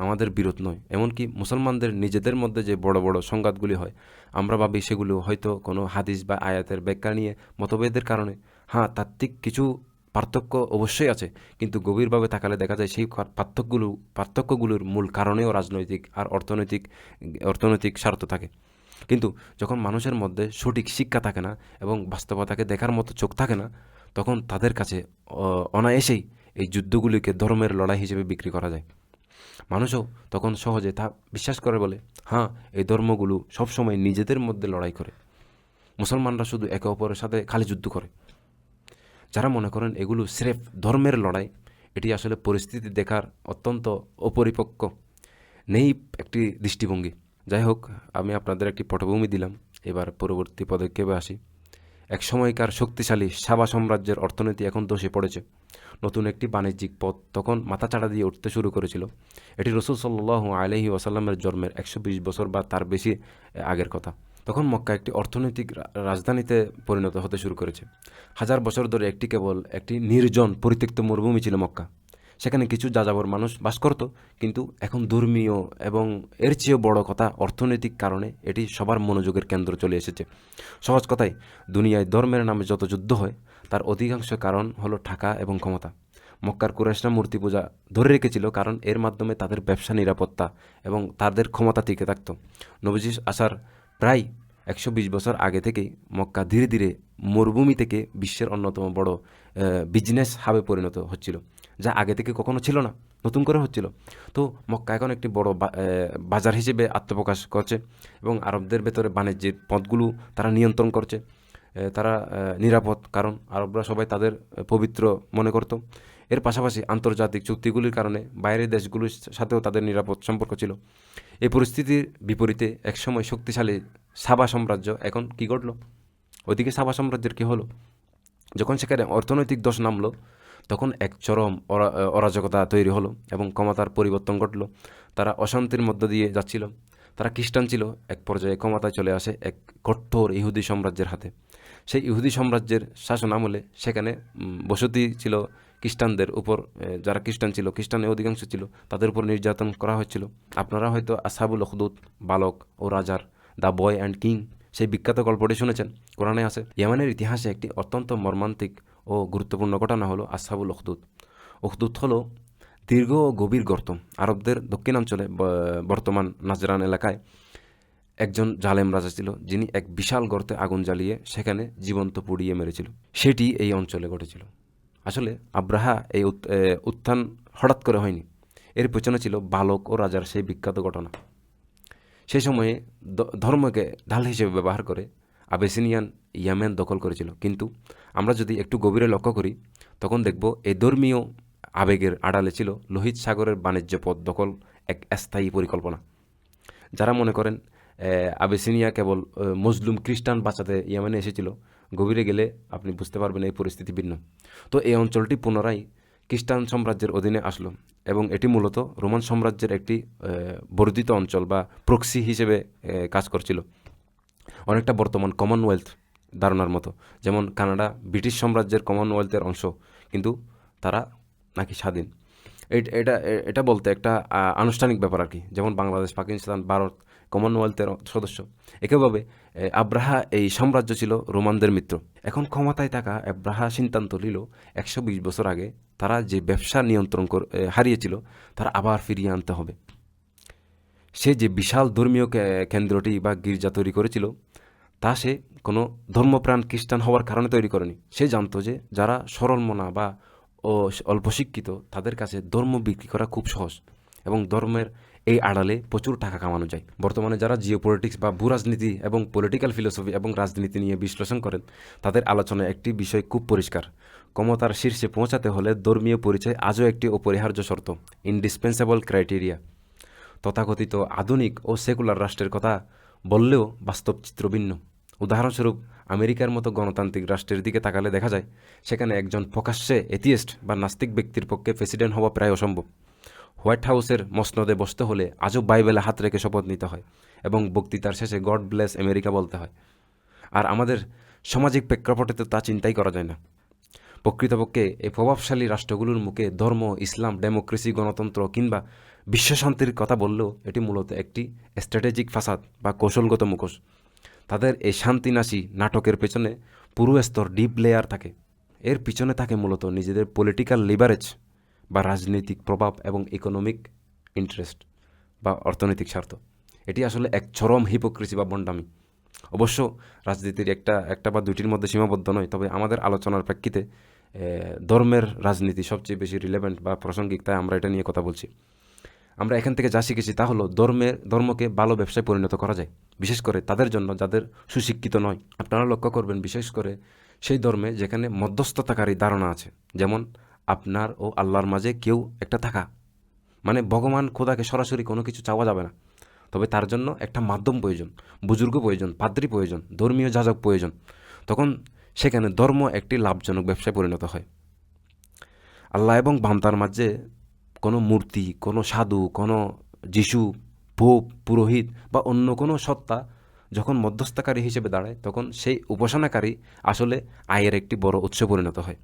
আমাদের বিরোধ নয়, এমনকি মুসলমানদের নিজেদের মধ্যে যে বড় বড় সংঘাতগুলি হয়, আমরা ভাবি সেগুলো হয়তো কোনো হাদিস বা আয়াতের ব্যাখ্যা নিয়ে মতভেদের কারণে। হ্যাঁ, তাত্ত্বিক কিছু পার্থক্য অবশ্যই আছে, কিন্তু গভীরভাবে তাকালে দেখা যায় সেই পার্থক্যগুলোর মূল কারণেও রাজনৈতিক আর অর্থনৈতিক স্বার্থ থাকে। কিন্তু যখন মানুষের মধ্যে সঠিক শিক্ষা থাকে না এবং বাস্তবতাকে দেখার মতো চোখ থাকে না, তখন তাদের কাছে অনায়াসেই এই যুদ্ধগুলিকে ধর্মের লড়াই হিসেবে বিক্রি করা যায়। মানুষও তখন সহজে তা বিশ্বাস করে বলে, হ্যাঁ, এই ধর্মগুলো সবসময় নিজেদের মধ্যে লড়াই করে, মুসলমানরা শুধু একে অপরের সাথে খালি যুদ্ধ করে। যারা মনে করেন এগুলো স্রেফ ধর্মের লড়াই, এটি আসলে পরিস্থিতি দেখার অত্যন্ত অপরিপক্ক, নেই একটি দৃষ্টিভঙ্গি। যাই হোক, আমি আপনাদের একটি পটভূমি দিলাম, এবার পরবর্তী পদক্ষেপে আসি। এক সময়কার শক্তিশালী সাবা সাম্রাজ্যের অর্থনীতি এখন ধসে পড়েছে। নতুন একটি বাণিজ্যিক পথ তখন মাথাচাড়া দিয়ে উঠতে শুরু করেছিল। এটি রাসূল সাল্লাল্লাহু আলাইহি ওয়াসাল্লামের জন্মের 120 বছর বা তার বেশি আগের কথা। তখন মক্কা একটি অর্থনৈতিক রাজধানীতে পরিণত হতে শুরু করেছে। হাজার বছর ধরে কেবল একটি নির্জন পরিত্যক্ত মরুভূমি ছিল মক্কা। সেখানে কিছু যাযাবর মানুষ বাস করত, কিন্তু এখন ধর্মীয় এবং এর চেয়েও বড় কথা অর্থনৈতিক কারণে এটি সবার মনোযোগের কেন্দ্র চলে এসেছে। সহজ কথায়, দুনিয়ায় ধর্মের নামে যত যুদ্ধ হয় তার অধিকাংশ কারণ হলো টাকা এবং ক্ষমতা। মক্কার কুরাইশরা মূর্তি পূজা ধরে রেখেছিল কারণ এর মাধ্যমে তাদের ব্যবসা, নিরাপত্তা এবং তাদের ক্ষমতা টিকে থাকত। নবীজি আসার প্রায় 120 বছর আগে থেকেই মক্কা ধীরে ধীরে মরুভূমি থেকে বিশ্বের অন্যতম বড় বিজনেস হাবে পরিণত হচ্ছিল, যা আগে থেকে কখনো ছিল না, নতুন করে হচ্ছিল। তো মক্কা এখন একটি বড় বাজার হিসেবে আত্মপ্রকাশ করছে এবং আরবদের ভেতরে বাণিজ্যের পথগুলো তারা নিয়ন্ত্রণ করছে। তারা নিরাপদ, কারণ আরবরা সবাই তাদের পবিত্র মনে করত। এর পাশাপাশি আন্তর্জাতিক চুক্তিগুলির কারণে বাইরের দেশগুলির সাথেও তাদের নিরাপদ সম্পর্ক ছিল। এই পরিস্থিতির বিপরীতে একসময় শক্তিশালী সাবা সাম্রাজ্য এখন কী ঘটল? ওইদিকে সাবা সাম্রাজ্যের কী হলো? যখন সেখানে অর্থনৈতিক দোষ নামলো, তখন এক চরম অরাজকতা তৈরি হলো এবং ক্ষমতার পরিবর্তন ঘটল। তারা অশান্তির মধ্য দিয়ে যাচ্ছিল। তারা খ্রিস্টান ছিল, এক পর্যায়ে ক্ষমতায় চলে আসে এক কঠোর ইহুদি সাম্রাজ্যের হাতে। সেই ইহুদি সাম্রাজ্যের শাসন আমলে সেখানে বসতি ছিল খ্রিস্টানদের উপর। যারা খ্রিস্টান ছিল, খ্রিস্টানের অধিকাংশ ছিল, তাদের উপর নির্যাতন করা হচ্ছিল। আপনারা হয়তো আসহাবুল উখদুদ, বালক ও রাজার, দ্য বয় অ্যান্ড কিং, সেই বিখ্যাত গল্পটি শুনেছেন, কোরআনে আছে। ইয়েমেনের ইতিহাসে একটি অত্যন্ত মর্মান্তিক ও গুরুত্বপূর্ণ ঘটনা হলো আসহাবুল উখদুদ। উখদুদ হলো দীর্ঘ ও গভীর গর্ত। আরবদের দক্ষিণাঞ্চলে বর্তমান নাজরান এলাকায় একজন জালেম রাজা ছিল, যিনি এক বিশাল গর্তে আগুন জ্বালিয়ে সেখানে জীবন্ত পুড়িয়ে মেরেছিল। সেটি এই অঞ্চলে ঘটেছিল। আসলে আব্রাহা এই উত্থান হঠাৎ করে হয়নি, এর পেছনে ছিল বালক ও রাজার সেই বিখ্যাত ঘটনা। সেই সময়ে ধর্মকে ঢাল হিসেবে ব্যবহার করে আবেসিনিয়ান ইয়ামেন দখল করেছিল। কিন্তু আমরা যদি একটু গভীরে লক্ষ্য করি, তখন দেখব এই ধর্মীয় আবেগের আড়ালে ছিল লোহিত সাগরের বাণিজ্য পথ দখল, এক স্থায়ী পরিকল্পনা। যারা মনে করেন আবেসিনিয়া কেবল মজলুম খ্রিস্টান বাঁচাতে ইয়ামেনে এসেছিল, গভীরে গেলে আপনি বুঝতে পারবেন এই পরিস্থিতি ভিন্ন। তো এই অঞ্চলটি পুনরায় খ্রিস্টান সাম্রাজ্যের অধীনে আসলো এবং এটি মূলত রোমান সাম্রাজ্যের একটি বর্ধিত অঞ্চল বা প্রক্সি হিসেবে কাজ করছিল, অনেকটা বর্তমান কমনওয়েলথ ধারণার মতো। যেমন কানাডা ব্রিটিশ সাম্রাজ্যের কমনওয়েলথের অংশ, কিন্তু তারা নাকি স্বাধীন। এটা এটা বলতে একটা আনুষ্ঠানিক ব্যাপার আর কি। যেমন বাংলাদেশ, পাকিস্তান, ভারত কমনওয়েলথের সদস্য। একইভাবে আব্রাহা এই সাম্রাজ্য ছিল রোমানদের মিত্র। এখন ক্ষমতায় থাকা আব্রাহা সিদ্ধান্ত নিল 120 বছর আগে তারা যে ব্যবসা নিয়ন্ত্রণ হারিয়েছিল, তারা আবার ফিরিয়ে আনতে হবে। সে যে বিশাল ধর্মীয় কেন্দ্রটি বা গির্জা তৈরি করেছিল, তা সে কোনো ধর্মপ্রাণ খ্রিস্টান হওয়ার কারণে তৈরি করেনি। সে জানতো যে যারা সরল মনা বা অল্প শিক্ষিত, তাদের কাছে ধর্ম বিক্রি করা খুব সহজ এবং ধর্মের এই আড়ালে প্রচুর টাকা কামানো যায়। বর্তমানে যারা জিওপলিটিক্স বা ভূরাজনীতি এবং পলিটিক্যাল ফিলোসফি এবং রাজনীতি নিয়ে বিশ্লেষণ করেন, তাদের আলোচনায় একটি বিষয় খুব পরিষ্কার: ক্ষমতার শীর্ষে পৌঁছাতে হলে ধর্মীয় পরিচয় আজও একটি অপরিহার্য শর্ত, ইনডিসপেন্সেবল ক্রাইটেরিয়া। তথাকথিত আধুনিক ও সেকুলার রাষ্ট্রের কথা বললেও বাস্তব চিত্র ভিন্ন। উদাহরণস্বরূপ আমেরিকার মতো গণতান্ত্রিক রাষ্ট্রের দিকে তাকালে দেখা যায় সেখানে একজন প্রকাশ্যে এথিয়েস্ট বা নাস্তিক ব্যক্তির পক্ষে প্রেসিডেন্ট হওয়া প্রায় অসম্ভব। হোয়াইট হাউসের মসনদে বসতে হলে আজও বাইবেলে হাত রেখে শপথ নিতে হয় এবং বক্তৃতার শেষে গড ব্লেস আমেরিকা বলতে হয়। আর আমাদের সামাজিক প্রেক্ষাপটে তো তা চিন্তাই করা যায় না। প্রকৃতপক্ষে এই প্রভাবশালী রাষ্ট্রগুলোর মুখে ধর্ম, ইসলাম, ডেমোক্রেসি, গণতন্ত্র কিংবা বিশ্বশান্তির কথা বললেও এটি মূলত একটি স্ট্র্যাটেজিক ফাসাদ বা কৌশলগত মুখোশ। তাদের এই শান্তিনাশী নাটকের পেছনে পুরো স্তর ডিপ লেয়ার থাকে। এর পিছনে থাকে মূলত নিজেদের পলিটিক্যাল লিভারেজ বা রাজনৈতিক প্রভাব এবং ইকোনমিক ইন্টারেস্ট বা অর্থনৈতিক স্বার্থ। এটি আসলে এক চরম হিপোক্রেসি বা ভণ্ডামি। অবশ্য রাজনীতির একটা বা দুইটির মধ্যে সীমাবদ্ধ নয়, তবে আমাদের আলোচনার প্রেক্ষিতে ধর্মের রাজনীতি সবচেয়ে বেশি রিলেভেন্ট বা প্রাসঙ্গিক, তাই আমরা এটা নিয়ে কথা বলছি। আমরা এখান থেকে যা শিখেছি তা হলো ধর্মকে ভালো ব্যবসায় পরিণত করা যায়, বিশেষ করে তাদের জন্য যাদের সুশিক্ষিত নয়। আপনারা লক্ষ্য করবেন বিশেষ করে সেই ধর্মে যেখানে মধ্যস্থতাকারী ধারণা আছে, যেমন আপনার ও আল্লাহর মাঝে কেউ একটা থাকা, মানে ভগবান খোদাকে সরাসরি কোনো কিছু চাওয়া যাবে না, তবে তার জন্য একটা মাধ্যম প্রয়োজন, বুজুর্গ প্রয়োজন, পাদ্রী প্রয়োজন, ধর্মীয় যাজক প্রয়োজন। তখন সেখানে ধর্ম একটি লাভজনক ব্যবসায় পরিণত হয়। আল্লাহ এবং বান্দার মাঝে কোনো মূর্তি, কোনো সাধু, কোনো যিশু, পোপ, পুরোহিত বা অন্য কোনো সত্তা যখন মধ্যস্থকারী হিসেবে দাঁড়ায়, তখন সেই উপাসনাকারী আসলে আয়ের একটি বড় উৎস পরিণত হয়।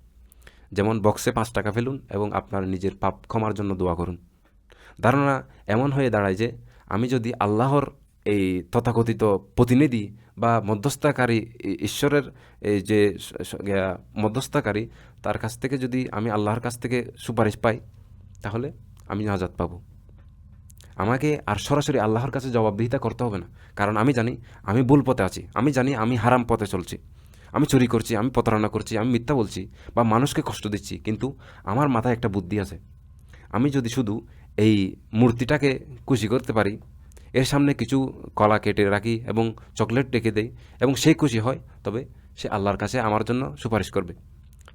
যেমন বক্সে 5 টাকা ফেলুন এবং আপনার নিজের পাপ ক্ষমার জন্য দোয়া করুন। ধারণা এমন হয়ে দাঁড়ায় যে আমি যদি আল্লাহর এই তথাকথিত প্রতিনিধি বা মধ্যস্থকারী, ঈশ্বরের এই যে মধ্যস্থকারী, তার কাছ থেকে যদি আমি আল্লাহর কাছ থেকে সুপারিশ পাই, তাহলে আমি নাজাত পাব। আমাকে আর সরাসরি আল্লাহর কাছে জবাবদিহিতা করতে হবে না, কারণ আমি জানি আমি ভুল পথে আছি, আমি জানি আমি হারাম পথে চলছি, আমি চুরি করছি, আমি প্রতারণা করছি, আমি মিথ্যা বলছি বা মানুষকে কষ্ট দিচ্ছি, কিন্তু আমার মাথায় একটা বুদ্ধি আছে। আমি যদি শুধু এই মূর্তিটাকে খুশি করতে পারি, এর সামনে কিছু কলা কেটে রাখি এবং চকলেট রেখে দেই এবং সে খুশি হয়, তবে সে আল্লাহর কাছে আমার জন্য সুপারিশ করবে।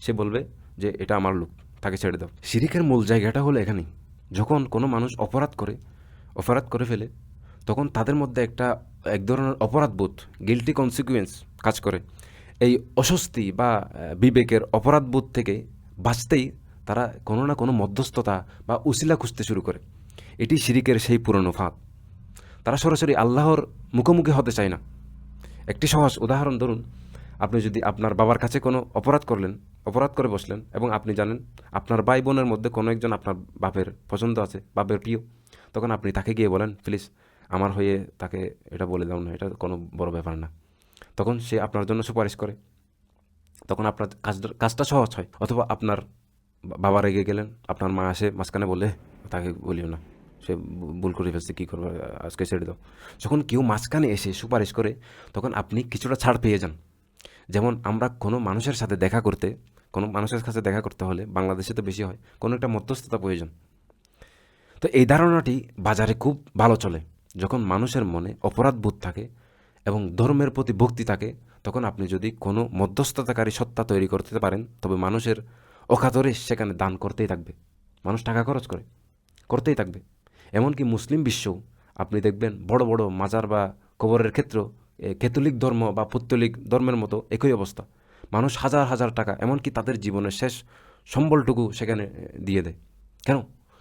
সে বলবে যে এটা আমার লোক, তাকে ছেড়ে দাও। শিরিকের মূল জায়গাটা হলো এখানেই। যখন কোনো মানুষ অপরাধ করে ফেলে, তখন তাদের মধ্যে এক ধরনের অপরাধবোধ, গিল্টি কনসিকুয়েন্স কাজ করে। এই অস্বস্তি বা বিবেকের অপরাধবোধ থেকে বাঁচতেই তারা কোনো না কোনো মধ্যস্থতা বা উসিলা খুঁজতে শুরু করে। এটি শিরিকের সেই পুরনো ফাঁদ। তারা সরাসরি আল্লাহর মুখোমুখি হতে চায় না। একটি সহজ উদাহরণ ধরুন, আপনি যদি আপনার বাবার কাছে কোনো অপরাধ করে বসলেন এবং আপনি জানেন আপনার ভাই বোনের মধ্যে কোনো একজন আপনার বাপের পছন্দ আছে, বাপের প্রিয়, তখন আপনি তাকে গিয়ে বলেন, প্লিজ আমার হয়ে তাকে এটা বলে দাও না, এটা কোনো বড় ব্যাপার না। তখন সে আপনার জন্য সুপারিশ করে, তখন আপনার কাজটা সহজ হয়। অথবা আপনার বাবা রেগে গেলেন, আপনার মা আসে মাঝখানে বলে, তাকে বলিও না, সে ভুল করে ফেলছে, কী করবে, আজকে ছেড়ে দাও। যখন কেউ মাঝখানে এসে সুপারিশ করে, তখন আপনি কিছুটা ছাড় পেয়ে যান। যেমন আমরা কোনো মানুষের কাছে দেখা করতে হলে, বাংলাদেশে তো বেশি হয়, কোনো একটা মধ্যস্থতা প্রয়োজন। তো এই ধারণাটি বাজারে খুব ভালো চলে। যখন মানুষের মনে অপরাধবোধ থাকে এবং ধর্মের প্রতি ভক্তি থাকে, তখন আপনি যদি কোনো মধ্যস্থতাকারী সত্তা তৈরি করতে পারেন, তবে মানুষের অকাতরে সেখানে দান করতেই থাকবে। মানুষ টাকা খরচ করতেই থাকবে। এমনকি মুসলিম বিশ্বেও আপনি দেখবেন বড় বড় মাজার বা কবরের ক্ষেত্র, ক্যাথলিক ধর্ম বা পৌত্তলিক ধর্মের মতো একই অবস্থা। মানুষ হাজার হাজার টাকা, এমনকি তাদের জীবনের শেষ সম্বলটুকু সেখানে দিয়ে দেয়। কেন?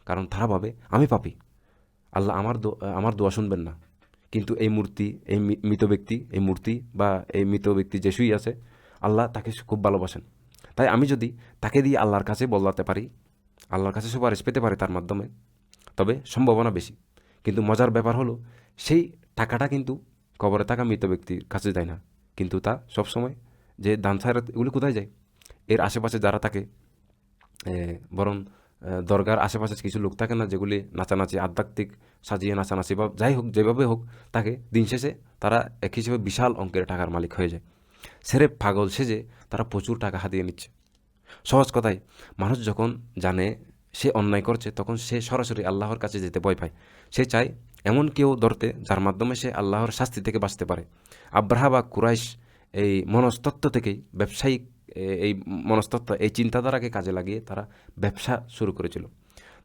কারণ তারা ভাবে আমি পাপী, আল্লাহ আমার দোয়া শুনবেন না। কিন্তু এই মূর্তি, এই মূর্তি বা এই মৃত ব্যক্তি যে শুয়ে আছে, আল্লাহ তাকে খুব ভালোবাসেন। তাই আমি যদি তাকে দিয়ে আল্লাহর কাছে বলাতে পারি, আল্লাহর কাছে সুপারিশ পেতে পারি তার মাধ্যমে, তবে সম্ভাবনা বেশি। কিন্তু মজার ব্যাপার হলো, সেই টাকাটা কিন্তু কবরে থাকা মৃত ব্যক্তির কাছে যায় না, কিন্তু তা সবসময় যে দান ছাড়া এগুলি কোথায় যায়? এর আশেপাশে যারা থাকে, বরং দরগার আশেপাশে কিছু লোক থাকে না, যেগুলি নাচানাচি, আধ্যাত্মিক সাজিয়ে নাচানাচি বা যাই হোক, যেভাবে হোক, তাকে দিন শেষে তারা এক হিসেবে বিশাল অঙ্কের টাকার মালিক হয়ে যায়। সেরে পাগল সেজে তারা প্রচুর টাকা হাতিয়ে নিচ্ছে। সহজ কথায়, মানুষ যখন জানে সে অন্যায় করছে, তখন সে সরাসরি আল্লাহর কাছে যেতে ভয় পায়। সে চায় এমন কেউ ধরতে যার মাধ্যমে সে আল্লাহর শাস্তি থেকে বাঁচতে পারে। আব্রাহা বা কুরাইশ এই মনস্তত্ত্ব থেকেই এই মনস্তত্ত্ব, এই চিন্তাধারাকে কাজে লাগিয়ে তারা ব্যবসা শুরু করেছিল।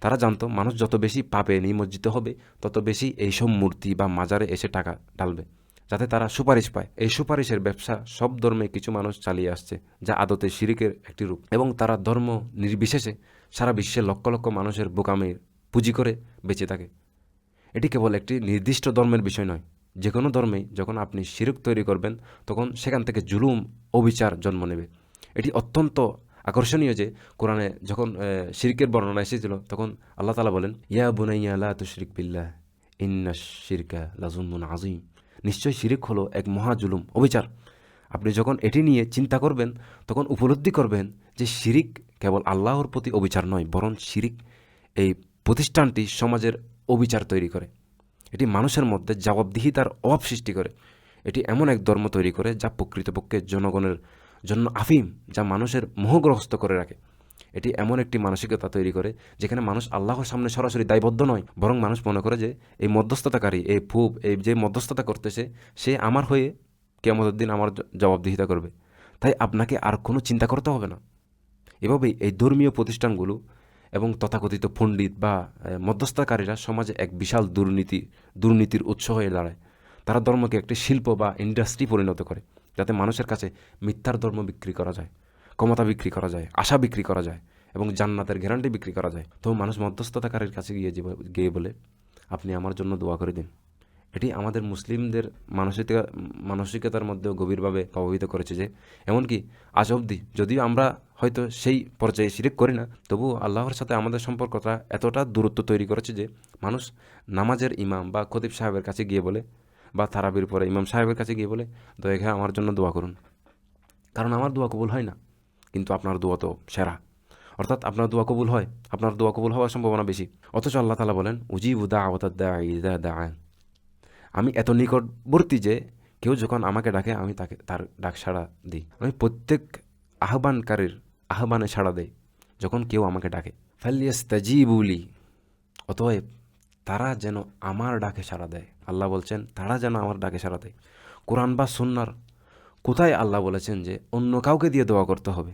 তারা জানতো মানুষ যত বেশি পাপে নিমজ্জিত হবে, তত বেশি এইসব মূর্তি বা মাজারে এসে টাকা ঢালবে, যাতে তারা সুপারিশ পায়। এই সুপারিশের ব্যবসা সব ধর্মে কিছু মানুষ চালিয়ে আসছে, যা আদতে শিরিকের একটি রূপ। এবং তারা ধর্ম নির্বিশেষে সারা বিশ্বে লক্ষ লক্ষ মানুষের বোকামির পুঁজি করে বেঁচে থাকে। এটি কেবল একটি নির্দিষ্ট ধর্মের বিষয় নয়। যে কোনো ধর্মেই যখন আপনি শিরক তৈরি করবেন, তখন সেখান থেকে জুলুম, অবিচার জন্ম নেবে। এটি অত্যন্ত আকর্ষণীয় যে কোরআনে যখন শিরকের বর্ণনা এসেছিল, তখন আল্লাহ তাআলা বলেন, ইয়া বুনাইয়া লা তুশরিক বিল্লাহ ইন্নাশ শিরকা লাযুলমুন আযীম। নিশ্চয় শিরিক হলো এক মহা জুলুম, অবিচার। আপনি যখন এটি নিয়ে চিন্তা করবেন, তখন উপলব্ধি করবেন যে শিরিক কেবল আল্লাহর প্রতি অবিচার নয়, বরং শিরিক এই প্রতিষ্ঠানটি সমাজের অবিচার তৈরি করে। এটি মানুষের মধ্যে জবাবদিহিতার অভাব সৃষ্টি করে। এটি এমন এক ধর্ম তৈরি করে যা প্রকৃতপক্ষে জনগণের জন্য আফিম, যা মানুষের মোহগ্রস্ত করে রাখে। এটি এমন একটি মানসিকতা তৈরি করে যেখানে মানুষ আল্লাহর সামনে সরাসরি দায়বদ্ধ নয়, বরং মানুষ মনে করে যে এই মধ্যস্থতাকারী, এই যে মধ্যস্থতা করতেছে, সে আমার হয়ে কিয়ামতের দিন আমার জবাবদিহিতা করবে। তাই আপনাকে আর কোনো চিন্তা করতে হবে না। এভাবেই এই ধর্মীয় প্রতিষ্ঠানগুলো এবং তথাকথিত পণ্ডিত বা মধ্যস্থতাকারীরা সমাজে এক বিশাল দুর্নীতির উৎস হয়ে দাঁড়ায়। তারা ধর্মকে একটি শিল্প বা ইন্ডাস্ট্রি পরিণত করে, যাতে মানুষের কাছে মিথ্যার ধর্ম বিক্রি করা যায়, ক্ষমতা বিক্রি করা যায়, আশা বিক্রি করা যায় এবং জান্নাতের গ্যারান্টি বিক্রি করা যায়। তো মানুষ মধ্যস্থতাকারীর কাছে গিয়ে বলে, আপনি আমার জন্য দোয়া করে দিন। এটি আমাদের মুসলিমদের মানসিকতার মধ্যেও গভীরভাবে প্রভাবিত করেছে যে, এমনকি আজ অবধি যদিও আমরা হয়তো সেই পর্যায়ে শিরিক করি না, তবুও আল্লাহর সাথে আমাদের সম্পর্কটা এতটা দূরত্ব তৈরি করেছে যে মানুষ নামাজের ইমাম বা খতিব সাহেবের কাছে গিয়ে বলে, বা তারাবির পরে ইমাম সাহেবের কাছে গিয়ে বলে, দয়া করে আমার জন্য দোয়া করুন, কারণ আমার দোয়া কবুল হয় না, কিন্তু আপনার দোয়া তো সেরা। অর্থাৎ আপনার দোয়া কবুল হয়, আপনার দোয়া কবুল হওয়ার সম্ভাবনা বেশি। অথচ আল্লাহ তাআলা বলেন, উজিবু দাওয়াতাদ দাঈ ইযা দাআন। আমি এত নিকটবর্তী যে কেউ যখন আমাকে ডাকে আমি তার ডাক সাড়া দিই। আমি প্রত্যেক আহ্বানকারীর আহ্বানে সাড়া দেই যখন কেউ আমাকে ডাকে। ফালিয়াস্তাজিবু লি, অতএব তারা যেন আমার ডাকে সাড়া দেয়। আল্লাহ বলছেন তারা যেন আমার ডাকে সাড়া দেয়। কোরআন বা সুন্নাহর কোথায় আল্লাহ বলেছেন যে অন্য কাউকে দিয়ে দোয়া করতে হবে?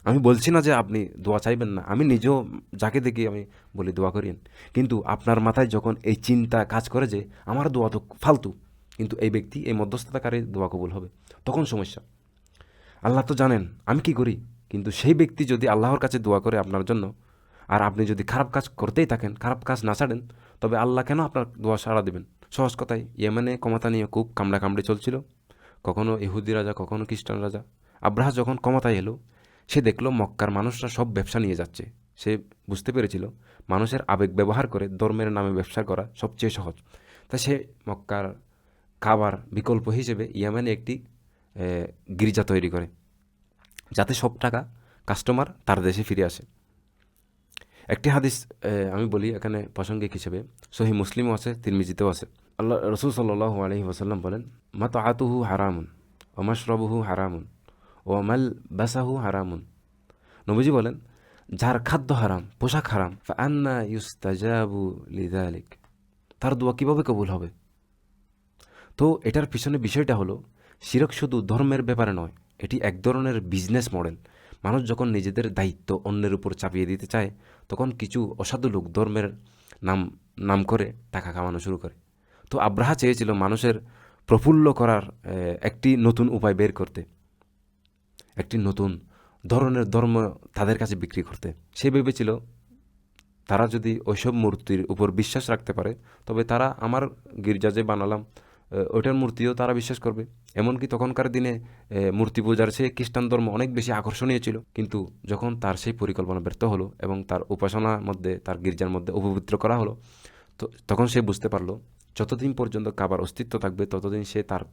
আমি বলছি না যে আপনি দোয়া চাইবেন না, আমি নিজেও যাকে দেখি আমি বলি দোয়া করিয়েন, কিন্তু আপনার মাথায় যখন এই চিন্তা কাজ করে যে আমার দোয়া তো ফালতু, কিন্তু এই ব্যক্তি এই মধ্যস্থতাকারী দোয়া কবুল হবে, তখন সমস্যা। আল্লাহ তো জানেন আমি কি করি, কিন্তু সেই ব্যক্তি যদি আল্লাহর কাছে দোয়া করে আপনার জন্য, আর আপনি যদি খারাপ কাজ করতেই থাকেন, খারাপ কাজ না ছাড়েন, তবে আল্লাহ কেন আপনার দোয়া সাড়া দেবেন? সহজ কথায়, ইয়েমেনে ক্ষমতা নিয়ে খুব কামড়াকামড়ি চলছিল, কখনো ইহুদি রাজা, কখনো খ্রিস্টান রাজা। আব্রাহা যখন ক্ষমতায় এলো, সে দেখলো মক্কার মানুষরা সব ব্যবসা নিয়ে যাচ্ছে। সে বুঝতে পেরেছিল মানুষের আবেগ ব্যবহার করে ধর্মের নামে ব্যবসা করা সবচেয়ে সহজ। তা সে মক্কার কাবার বিকল্প হিসেবে ইয়েমেনে একটি গির্জা তৈরি করে, যাতে সব টাকা কাস্টমার তার দেশে ফিরে আসে। একটি হাদিস আমি বলি এখানে প্রাসঙ্গিক হিসেবে, সহি মুসলিমও আছে, তিরমিজিতেও আছে। আল্লাহ রসুল সাল্লাল্লাহু আলাইহি ওয়াসাল্লাম বলেন, মাতআতুহু হারামুন ওয়া মাশরাবুহু হারামুন ওয়া মালবাসাহু হারামুন। নবীজি বলেন, যার খাদ্য হারাম, পোশাক হারাম, ফাআন্না ইউস্তাজাবু লিযালিক, তার দোয়া কিভাবে কবুল হবে? তো এটার পিছনে বিষয়টা হলো, শিরক শুধু ধর্মের ব্যাপারে নয়, এটি এক ধরনের বিজনেস মডেল। মানুষ যখন নিজেদের দায়িত্ব অন্যের উপর চাপিয়ে দিতে চায়, তখন কিছু অসাধু লোক ধর্মের নাম নাম করে টাকা কামানো শুরু করে। তো আব্রাহা চেয়েছিল মানুষের প্রফুল্ল করার একটি নতুন উপায় বের করতে, একটি নতুন ধরনের ধর্ম তাদের কাছে বিক্রি করতে। সে ভেবেছিল তারা যদি ওইসব মূর্তির উপর বিশ্বাস রাখতে পারে, তবে তারা আমার গির্জা যে বানালাম ওইটার মূর্তিও তারা বিশ্বাস করবে। এমনকি তখনকার দিনে মূর্তি পূজার চেয়ে খ্রিস্টান ধর্ম অনেক বেশি আকর্ষণীয় ছিল। কিন্তু যখন তার সেই পরিকল্পনা ব্যর্থ হলো এবং তার উপাসনার মধ্যে, তার গির্জার মধ্যে অপবিত্র করা হলো, তো তখন সে বুঝতে পারলো যতদিন পর্যন্ত কাবার অস্তিত্ব থাকবে ততদিন সে তার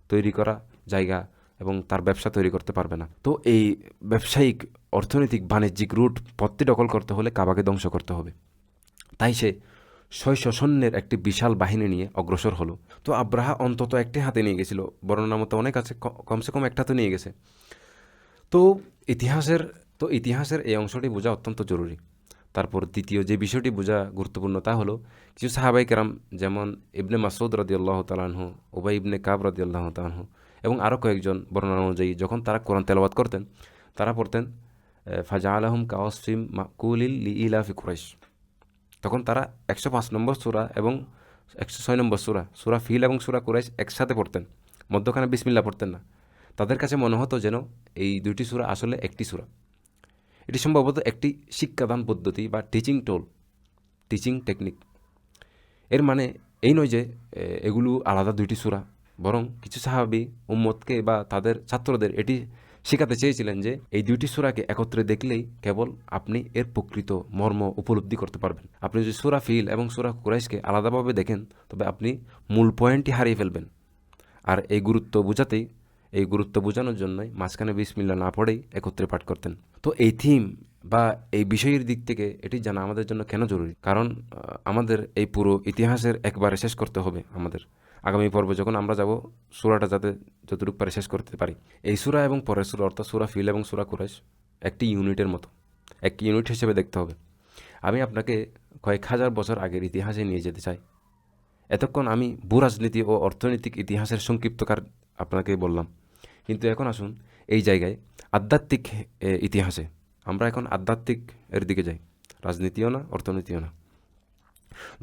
তৈরি করা জায়গা এবং তার ব্যবসা তৈরি করতে পারবে না। তো এই ব্যবসায়িক, অর্থনৈতিক, বাণিজ্যিক রুট পথটি দখল করতে হলে কাবাকে ধ্বংস করতে হবে। তাই সে 600 সৈন্যের একটি বিশাল বাহিনী নিয়ে অগ্রসর হলো। তো আব্রাহা অন্তত একটি হাতে নিয়ে গেছিল, বর্ণনা মতো অনেক আছে, কমসে কম একটা তো নিয়ে গেছে। তো ইতিহাসের ইতিহাসের এই অংশটি বোঝা অত্যন্ত জরুরি। তারপর দ্বিতীয় যে বিষয়টি বোঝা গুরুত্বপূর্ণ তা হলো, কিছু সাহাবাই কেরাম যেমন ইবনে মাসউদ রাদিয়াল্লাহু তাআলা আনহু, উবাই ইবনে কাব রাদিয়াল্লাহু তাআলা আনহু এবং আরও কয়েকজন বর্ণনা অনুযায়ী যখন তারা কোরআন তেলাওয়াত করতেন, তারা পড়তেন ফাজআলাহুম কাওয়াসফিম মাকুলিল লিইলাফি কুরাইশ। তখন তারা 105 নম্বর সূরা এবং 106 নম্বর সূরা ফিল এবং সূরা কুরাইশ একসাথে পড়তেন, মধ্যখানে বিসমিল্লাহ পড়তেন না। তাদের কাছে মনে হতো যেন এই দুইটি সূরা আসলে একটি সূরা। এটি সম্ভবত একটি শিক্ষাদান পদ্ধতি বা টিচিং টেকনিক। এর মানে এই নয় যে এগুলো আলাদা দুইটি সূরা, বরং কিছু সাহাবী উম্মতকে বা তাদের ছাত্রদের এটি শেখাতে চেয়েছিলেন যে এই দুইটি সূরাকে একত্রে দেখলেই কেবল আপনি এর প্রকৃত মর্ম উপলব্ধি করতে পারবেন। আপনি যদি সূরা ফিল এবং সূরা কুরাইশকে আলাদাভাবে দেখেন, তবে আপনি মূল পয়েন্টটি হারিয়ে ফেলবেন। আর এই গুরুত্ব বোঝানোর জন্যই মাঝখানে বিসমিল্লাহ না পড়েই একত্রে পাঠ করতেন। তো এই থিম বা এই বিষয়ের দিক থেকে এটি জানা আমাদের জন্য কেন জরুরি? কারণ আমাদের এই পুরো ইতিহাসের একবারে শেষ করতে হবে আমাদের। আগামী পর্বে যখন আমরা যাব, সূরাটা যাতে যতটুকু পারে শেষ করতে পারি। এই সূরা এবং পরের সূরা, অর্থাৎ সূরা ফিল এবং সূরা কুরাইশ একটি ইউনিটের মতো, একটি ইউনিট হিসেবে দেখতে হবে। আমি আপনাকে কয়েক হাজার বছর আগের ইতিহাসে নিয়ে যেতে চাই। এতক্ষণ আমি ভূরাজনীতি ও অর্থনৈতিক ইতিহাসের সংক্ষিপ্তকার আপনাকে বললাম, কিন্তু এখন আসুন এই জায়গায় আধ্যাত্মিক ইতিহাসে। আমরা এখন আধ্যাত্মিক এর দিকে যাই, রাজনীতিও না, অর্থনীতিও না।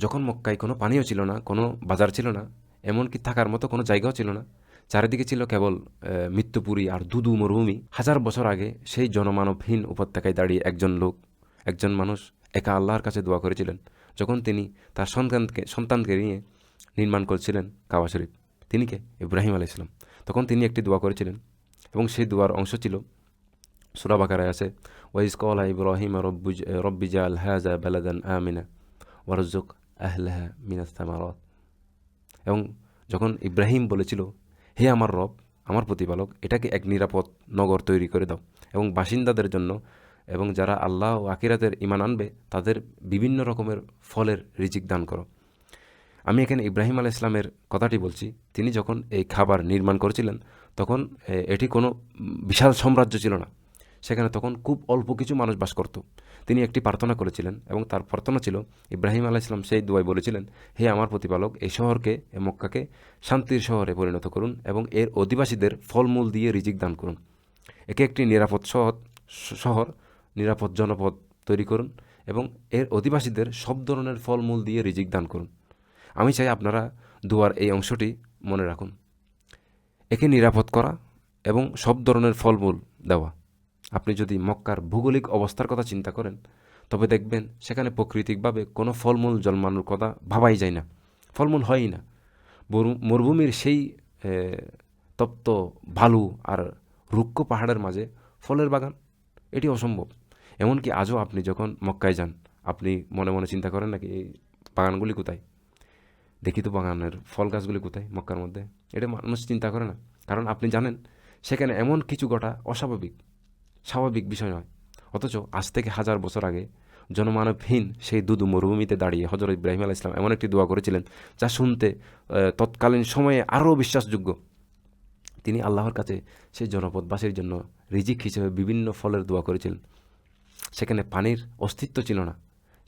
যখন মক্কায় কোনো পানিও ছিল না, কোনো বাজার ছিল না, এমনকি থাকার মতো কোনো জায়গাও ছিল না, চারিদিকে ছিল কেবল মৃত্যুপুরী আর দুদু মরুভূমি। 1000 বছর আগে সেই জনমানবহীন উপত্যকায় দাঁড়িয়ে একজন মানুষ একা আল্লাহর কাছে দোয়া করেছিলেন, যখন তিনি তার সন্তানকে নিয়ে নির্মাণ করছিলেন কাবা শরীফ। তিনি কে? ইব্রাহিম আলাইহিস সালাম। তখন তিনি একটি দোয়া করেছিলেন এবং সেই দোয়ার অংশ ছিল, সূরা বাকারায় আছে, ওয়াইজ ক্বালা ইব্রাহিম রব্বি জাআল হাযা বালাদান আমিনা ওয়ারযুক আহলাহা মিনাস সামারাত। এবং যখন ইব্রাহিম বলেছিল, হে আমার রব, আমার প্রতিপালক, এটাকে এক নিরাপদ নগর তৈরি করে দাও এবং বাসিন্দাদের জন্য এবং যারা আল্লাহ ও আখিরাতের ঈমান আনবে তাদের বিভিন্ন রকমের ফলের রিজিক দান করো। আমি এখানে ইব্রাহিম আলাইহিস সালামের কথাটি বলছি। তিনি যখন এই খাবার নির্মাণ করেছিলেন, তখন এটি কোনো বিশাল সাম্রাজ্য ছিল না। সেখানে তখন খুব অল্প কিছু মানুষ বাস করত। তিনি একটি প্রার্থনা করেছিলেন এবং তার প্রার্থনা ছিল, ইব্রাহিম আলাইহিস সালাম সেই দোয়ায় বলেছিলেন, হে আমার প্রতিপালক, এই শহরকে, এই মক্কাকে শান্তির শহরে পরিণত করুন এবং এর অধিবাসীদের ফলমূল দিয়ে রিজিক দান করুন। একে একটি নিরাপদ শহর, নিরাপদ জনপদ তৈরি করুন এবং এর অধিবাসীদের সব ধরনের ফলমূল দিয়ে রিজিক দান করুন। আমি চাই আপনারা দোয়ার এই অংশটি মনে রাখুন। একে নিরাপদ করা এবং সব ধরনের ফলমূল দেওয়া। আপনি যদি মক্কার ভৌগোলিক অবস্থার কথা চিন্তা করেন, তবে দেখবেন সেখানে প্রাকৃতিকভাবে কোনো ফলমূল জন্মানোর কথা ভাবাই যায় না, ফলমূল হয়ই না। মরুভূমির সেই তপ্ত ভালু আর রুক্ষ পাহাড়ের মাঝে ফলের বাগান, এটি অসম্ভব। এমনকি আজও আপনি যখন মক্কায় যান, আপনি মনে মনে চিন্তা করেন নাকি এই বাগানগুলি কোথায়, দেখি তো বাগানের ফল গাছগুলি কোথায় মক্কার মধ্যে। এটা মানুষ চিন্তা করে না, কারণ আপনি জানেন সেখানে এমন কিছু ঘটা অস্বাভাবিক, স্বাভাবিক বিষয় নয়। অথচ আজ থেকে 1000 বছর আগে জনমানবহীন সেই দুদু মরুভূমিতে দাঁড়িয়ে হযরত ইব্রাহিম আলাইহিস সালাম এমন একটি দোয়া করেছিলেন, যা শুনতে তৎকালীন সময়ে আরও বিশ্বাসযোগ্য। তিনি আল্লাহর কাছে সেই জনপদবাসীর জন্য রিজিক হিসেবে বিভিন্ন ফলের দোয়া করেছিলেন। সেখানে পানির অস্তিত্ব ছিল না,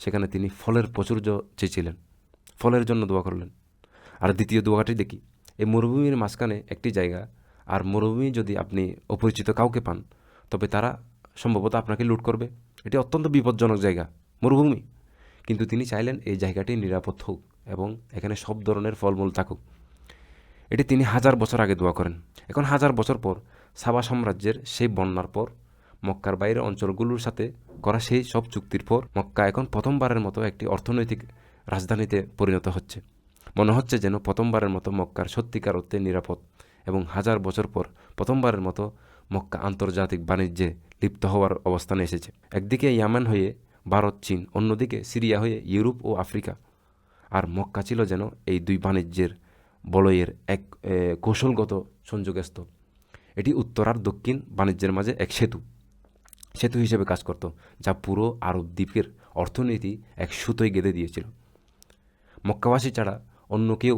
সেখানে তিনি ফলের প্রাচুর্য চেয়েছিলেন, ফলের জন্য দোয়া করলেন। আর দ্বিতীয় দোয়াটি দেখি, এই মরুভূমির মাঝখানে একটি জায়গা, আর মরুভূমি যদি আপনি অপরিচিত কাউকে পান, তবে তারা সম্ভবত আপনাকে লুট করবে। এটি অত্যন্ত বিপজ্জনক জায়গা, মরুভূমি। কিন্তু তিনি চাইলেন এই জায়গাটি নিরাপদ হোক এবং এখানে সব ধরনের ফলমূল থাকুক। এটি তিনি 1000 বছর আগে দোয়া করেন। এখন 1000 বছর পর সাবা সাম্রাজ্যের সেই বন্যার পর, মক্কার বাইরের অঞ্চলগুলোর সাথে করা সেই সব চুক্তির পর, মক্কা এখন প্রথমবারের মতো একটি অর্থনৈতিক রাজধানীতে পরিণত হচ্ছে। মনে হচ্ছে যেন প্রথমবারের মতো মক্কার সত্যিকার অর্থে নিরাপদ, এবং 1000 বছর পর প্রথমবারের মতো মক্কা আন্তর্জাতিক বাণিজ্যে লিপ্ত হওয়ার অবস্থানে এসেছে। একদিকে ইয়ামান হয়ে ভারত, চীন, অন্যদিকে সিরিয়া হয়ে ইউরোপ ও আফ্রিকা। আর মক্কা ছিল যেন এই দুই বাণিজ্যের বলয়ের এক কৌশলগত সংযোগস্থল। এটি উত্তর আর দক্ষিণ বাণিজ্যের মাঝে এক সেতু হিসেবে কাজ করত, যা পুরো আরব দ্বীপের অর্থনীতি এক সুতোয় গেঁথে দিয়েছিল। মক্কাবাসী ছাড়া অন্য কেউ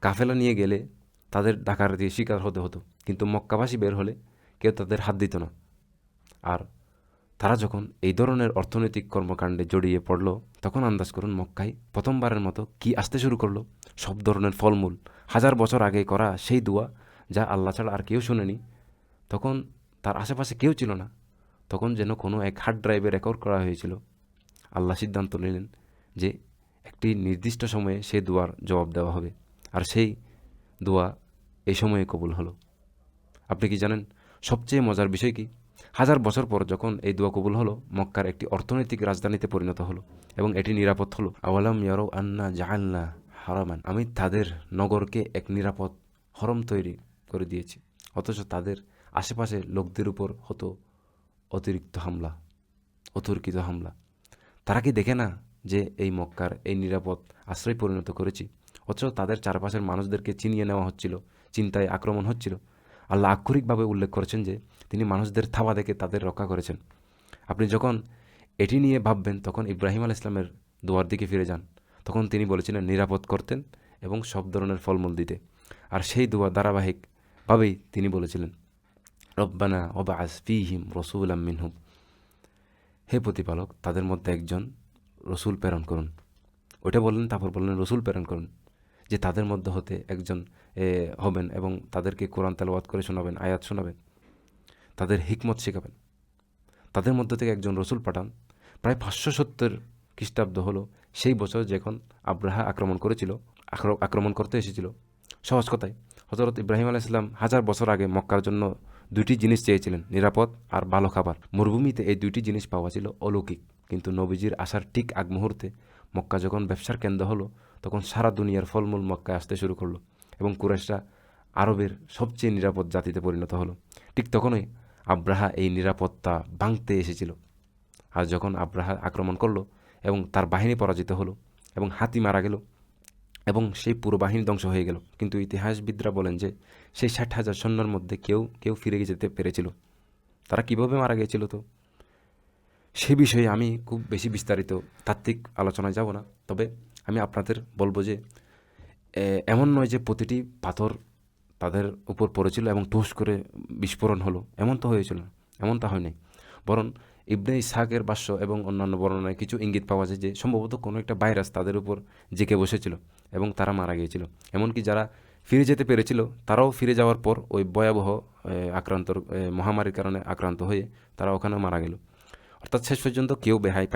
কাফেলা নিয়ে গেলে তাদের ডাকাতির শিকার হতে হতো, কিন্তু মক্কাবাসী বের হলে কেউ তাদের হাত দিত না। আর তারা যখন এই ধরনের অর্থনৈতিক কর্মকাণ্ডে জড়িয়ে পড়ল, তখন আন্দাজ করুন মক্কায় প্রথমবারের মতো কি আসতে শুরু করলো, সব ধরনের ফলমূল। 1000 বছর আগে করা সেই দোয়া, যা আল্লাহ ছাড়া আর কেউ শোনেনি। তখন তার আশেপাশে কেউ ছিল না, তখন যেন কোনো এক হার্ড ড্রাইভে রেকর্ড করা হয়েছিল। আল্লাহ সিদ্ধান্ত নিলেন যে একটি নির্দিষ্ট সময়ে সেই দোয়ার জবাব দেওয়া হবে, আর সেই দোয়া এই সময়ে কবুল হলো। আপনি কি জানেন সবচেয়ে মজার বিষয় কি? 1000 বছর পর যখন এই দোয়া কবুল হলো, মক্কার একটি অর্থনৈতিক রাজধানীতে পরিণত হলো এবং এটি নিরাপদ হলো। আওয়ালাম ইয়ারাউ আন্না জাআলনা হারামান, আমি তাদের নগরকে এক নিরাপদ হরম তৈরি করে দিয়েছি, অথচ তাদের আশেপাশে লোকদের উপর হতো অতর্কিত হামলা। তারা কি দেখে না যে এই মক্কার এই নিরাপদ আশ্রয় পরিণত করেছি, অথচ তাদের চারপাশের মানুষদেরকে চিনিয়ে নেওয়া হচ্ছিল, চিন্তায় আক্রমণ হচ্ছিল। আল্লাহ আক্ষরিকভাবে উল্লেখ করেছেন যে তিনি মানুষদের থাবা দেখে তাদের রক্ষা করেছেন। আপনি যখন এটি নিয়ে ভাববেন, তখন ইব্রাহিম আলাইহিস সালামের দোয়ার দিকে ফিরে যান। তখন তিনি বলেছিলেন নিরাপদ করতেন এবং সব ধরনের ফলমূল দিতে। আর সেই দোয়া ধারাবাহিকভাবেই তিনি বলেছিলেন, রব্বানা ওয়াবআস ফীহিম রাসূলাম মিনহুম, হে প্রতিপালক, তাদের মধ্যে একজন রসুল প্রেরণ করুন। ওইটা বললেন, তারপর বললেন রসুল প্রেরণ করুন, যে তাদের মধ্যে হতে একজন হবেন এবং তাদেরকে কোরআন তেলাওয়াত করে শোনাবেন, আয়াত শোনাবেন, তাদের হিকমত শেখাবেন। তাদের মধ্য থেকে একজন রসুল পাঠান। প্রায় 570 খ্রিস্টাব্দ হলো সেই বছর যখন আব্রাহা আক্রমণ করতে এসেছিল। সহজ কথায়, হযরত ইব্রাহিম আলাইহিস সালাম 1000 বছর আগে মক্কার জন্য দুইটি জিনিস চেয়েছিলেন, নিরাপদ আর ভালো খাবার। মরুভূমিতে এই দুইটি জিনিস পাওয়া ছিল অলৌকিক। কিন্তু নবীজির আসার ঠিক আগ মুহূর্তে মক্কা যখন ব্যবসার কেন্দ্র হলো, তখন সারা দুনিয়ার ফলমূল মক্কায় আসতে শুরু করলো এবং কুরাইশরা আরবের সবচেয়ে নিরাপদ জাতিতে পরিণত হলো। ঠিক তখনই আব্রাহা এই নিরাপত্তা ভাঙতে এসেছিল। আর যখন আব্রাহা আক্রমণ করলো এবং তার বাহিনী পরাজিত হলো এবং হাতি মারা গেল এবং সেই পুরো বাহিনী ধ্বংস হয়ে গেল, কিন্তু ইতিহাসবিদরা বলেন যে সেই 60,000 সৈন্যের মধ্যে কেউ ফিরে যেতে পেরেছিল। তারা কিভাবে মারা গিয়েছিল, তো সে বিষয়ে আমি খুব বেশি বিস্তারিত তাত্ত্বিক আলোচনায় যাব না। তবে আমি আপনাদের বলবো যে এমন নয় যে প্রতিটি পাথর তাদের উপর পড়েছিল এবং টুস করে বিস্ফোরণ হলো, এমন তো হয়েছিল না, এমনটা হয় নাই। বরং ইবনে ইসহাকের ভাষ্য এবং অন্যান্য বর্ণনায় কিছু ইঙ্গিত পাওয়া যায় যে সম্ভবত কোনো একটা ভাইরাস তাদের উপর জেঁকে বসেছিল এবং তারা মারা গিয়েছিল। এমনকি যারা ফিরে যেতে পেরেছিল তারাও ফিরে যাওয়ার পর ওই ভয়াবহ মহামারীর কারণে আক্রান্ত হয়ে তারা ওখানেও মারা গেল। অর্থাৎ শেষ পর্যন্ত কেউ রেহাই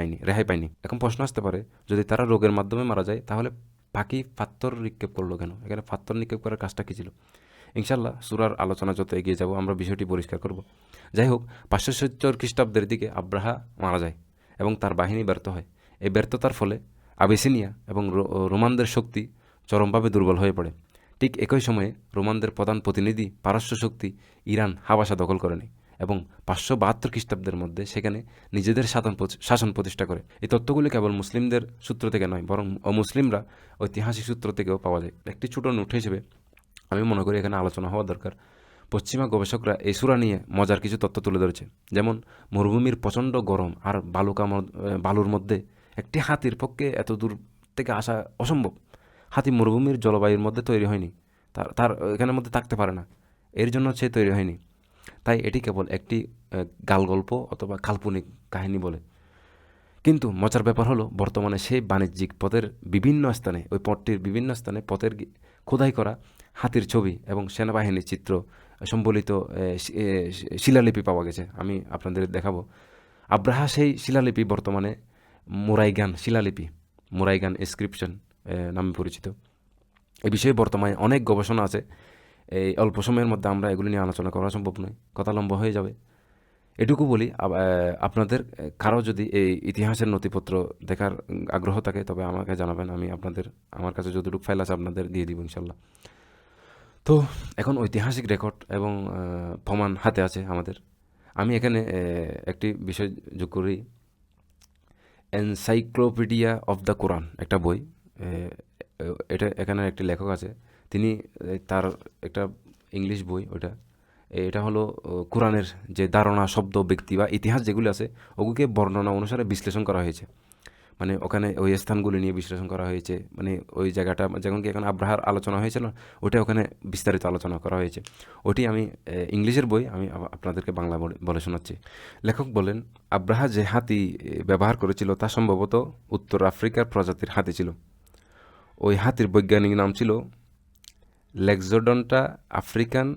পায়নি। এখন প্রশ্ন আসতে পারে, যদি তারা রোগের মাধ্যমে মারা যায় তাহলে পাখি পাথর নিক্ষেপ করলো কেন? এখানে পাথর নিক্ষেপ করার কাজটা কী ছিল? ইনশাল্লাহ সূরার আলোচনা যত এগিয়ে যাব আমরা বিষয়টি পরিষ্কার করব। যাই হোক, 570 খ্রিস্টাব্দের দিকে আব্রাহা মারা যায় এবং তার বাহিনী ব্যর্থ হয়। এই ব্যর্থতার ফলে আবিসিনিয়া এবং রোমানদের শক্তি চরমভাবে দুর্বল হয়ে পড়ে। ঠিক একই সময়ে রোমানদের প্রধান প্রতিনিধি পারস্য শক্তি ইরান হাবাসা দখল করে নেয় এবং 572 খ্রিস্টাব্দের মধ্যে সেখানে নিজেদের শাসন প্রতিষ্ঠা করে। এই তথ্যগুলি কেবল মুসলিমদের সূত্র থেকে নয়, বরং অমুসলিমরা ঐতিহাসিক সূত্র থেকেও পাওয়া যায়। একটি ছোট নোট হিসেবে আমি মনে করি এখানে আলোচনা হওয়া দরকার। পশ্চিমা গবেষকরা এই সূরা নিয়ে মজার কিছু তথ্য তুলে ধরেছে। যেমন মরুভূমির প্রচণ্ড গরম আর বালুর মধ্যে একটি হাতির পক্ষে এত দূর থেকে আসা অসম্ভব। হাতি মরুভূমির জলবায়ুর মধ্যে তৈরি হয়নি, তার তার এখানের মধ্যে থাকতে পারে না, এর জন্য সে তৈরি হয়নি। তাই এটি কেবল একটি গালগল্প অথবা কাল্পনিক কাহিনী বলে। কিন্তু মজার ব্যাপার হলো বর্তমানে সেই বাণিজ্যিক পথের বিভিন্ন স্থানে, ওই পথটির বিভিন্ন স্থানে পথের খোদাই করা হাতির ছবি এবং সেনাবাহিনীর চিত্র সম্বলিত শিলালিপি পাওয়া গেছে। আমি আপনাদের দেখাবো। আব্রাহা সেই শিলালিপি বর্তমানে মোরাইগান ইনস্ক্রিপশন নামে পরিচিত। এই বিষয়ে বর্তমানে অনেক গবেষণা আছে। এই অল্প সময়ের মধ্যে আমরা এগুলি নিয়ে আলোচনা করা সম্ভব নয়, কথা লম্বা হয়ে যাবে। এটুকু বলি, আপনাদের কারো যদি এই ইতিহাসের নথিপত্র দেখার আগ্রহ থাকে তবে আমাকে জানাবেন। আমার কাছে যতটুকু ফাইল আছে আপনাদের দিয়ে দিব ইনশাল্লাহ। তো এখন ঐতিহাসিক রেকর্ড এবং প্রমাণ হাতে আছে আমাদের। আমি এখানে একটি বিষয় যোগ করি। এনসাইক্লোপিডিয়া অফ দ্য কোরআন একটা বই, এটা এখানে একটি লেখক আছে, তিনি তার একটা ইংলিশ বই, এটা হলো কোরআনের যে ধারণা, শব্দ, ব্যক্তি বা ইতিহাস যেগুলো আছে ওগুলোকে বর্ণনা অনুসারে বিশ্লেষণ করা হয়েছে। মানে ওখানে ওই স্থানগুলি নিয়ে বিশ্লেষণ করা হয়েছে, মানে ওই জায়গাটা যেমন কি এখন আব্রাহার আলোচনা হয়েছিল ওটা ওখানে বিস্তারিত আলোচনা করা হয়েছে। ওটি আমি ইংলিশের বই, আমি আপনাদেরকে বাংলা বলে শোনাচ্ছি। লেখক বলেন, আব্রাহা যে হাতি ব্যবহার করেছিল তা সম্ভবত উত্তর আফ্রিকার প্রজাতির হাতি ছিল। ওই হাতির বৈজ্ঞানিক নাম ছিল লেক্সোডন্টা আফ্রিকান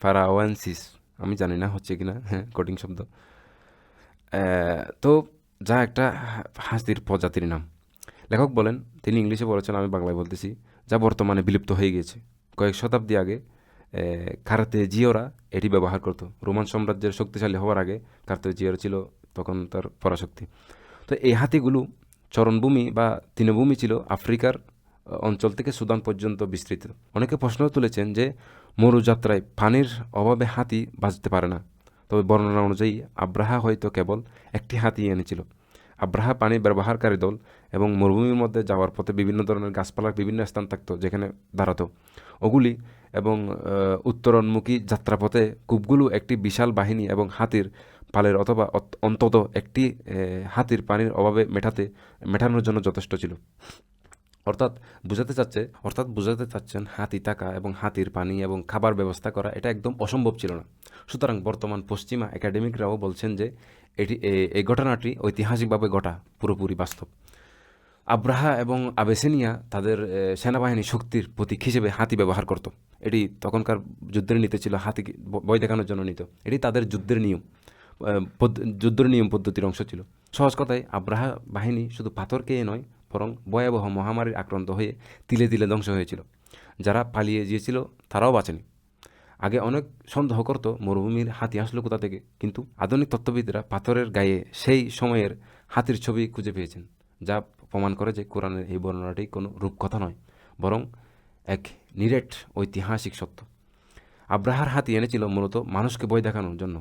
ফারাওয়েন্সিস। আমি জানি না হচ্ছে কিনা, হ্যাঁ কোডিং শব্দ। তো যা একটা হাতির প্রজাতির নাম। লেখক বলেন, তিনি ইংলিশে বলেছেন, আমি বাংলায় বলতেছি, যা বর্তমানে বিলুপ্ত হয়ে গিয়েছে। কয়েক শতাব্দী আগে কার্তেজিওরা এটি ব্যবহার করত। রোমান সাম্রাজ্যের শক্তিশালী হওয়ার আগে কার্তেজিওরা ছিল তখন তার পরাশক্তি। তো এই হাতিগুলো চরণভূমি বা তৃণভূমি ছিল আফ্রিকার অঞ্চল থেকে সুদান পর্যন্ত বিস্তৃত। অনেকে প্রশ্ন তুলেছেন যে মরুযাত্রায় পানির অভাবে হাতি বাঁচতে পারে না। তবে বর্ণনা অনুযায়ী আব্রাহা হয়তো কেবল একটি হাতি এনেছিল। আব্রাহা পানি ব্যবহারকারী দল এবং মরুভূমির মধ্যে যাওয়ার পথে বিভিন্ন ধরনের গাছপালার বিভিন্ন স্থান থাকতো যেখানে দাঁড়াতো ওগুলি, এবং উত্তরোন্মুখী যাত্রাপথে কূপগুলো একটি বিশাল বাহিনী এবং হাতির পালের অথবা অন্তত একটি হাতির পানির অভাবে মেটানোর জন্য যথেষ্ট ছিল। অর্থাৎ বুঝাতে চাচ্ছেন হাতি থাকা এবং হাতির পানি এবং খাবার ব্যবস্থা করা এটা একদম অসম্ভব ছিল না। সুতরাং বর্তমান পশ্চিমা একাডেমিকরাও বলছেন যে এই ঘটনাটি ঐতিহাসিকভাবে পুরোপুরি বাস্তব। আব্রাহা এবং আবেসিনিয়া তাদের সেনাবাহিনী শক্তির প্রতীক হিসেবে হাতি ব্যবহার করত। এটি তখনকার যুদ্ধের নীতি ছিল, হাতিকে ভয় দেখানোর জন্য নিত। এটি তাদের যুদ্ধের নিয়ম পদ্ধতির অংশ ছিল। সহজ কথায় আব্রাহা বাহিনী শুধু পাথরকেই নয় বরং ভয়াবহ মহামারীর আক্রান্ত হয়ে তিলে তিলে ধ্বংস হয়েছিল। যারা পালিয়ে গিয়েছিল তারাও বাঁচেনি। আগে অনেক সন্দেহ করত মরুভূমির হাতি আসলো কোথা থেকে, কিন্তু আধুনিক তত্ত্ববিদরা পাথরের গায়ে সেই সময়ের হাতির ছবি খুঁজে পেয়েছেন, যা প্রমাণ করে যে কোরআনের এই বর্ণনাটি কোনো রূপকথা নয়, বরং এক নিরেট ঐতিহাসিক সত্য। আব্রাহার হাতি এনেছিল মূলত মানুষকে ভয় দেখানোর জন্য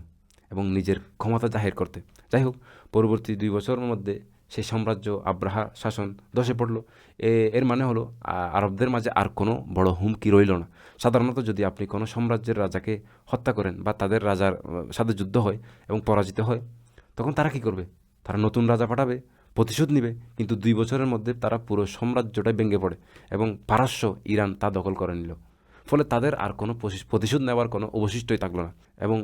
এবং নিজের ক্ষমতা জাহির করতে। যাই হোক, পরবর্তী 2 বছরের মধ্যে সেই সাম্রাজ্য আব্রাহা শাসন ধসে পড়ল। এর মানে হলো আরবদের মাঝে আর কোনো বড় হুমকি রইল না। সাধারণত যদি আপনি কোনো সাম্রাজ্যের রাজাকে হত্যা করেন বা তাদের রাজার সাথে যুদ্ধ হয় এবং পরাজিত হয়, তখন তারা কী করবে? তারা নতুন রাজা পাঠাবে, প্রতিশোধ নিবে, কিন্তু 2 বছরের মধ্যে তারা পুরো সাম্রাজ্যটাই ভেঙে পড়ে এবং পারস্য ইরান তা দখল করে নিল। ফলে তাদের আর কোনো প্রতিশোধ নেওয়ার কোনো অবশিষ্টই থাকলো না এবং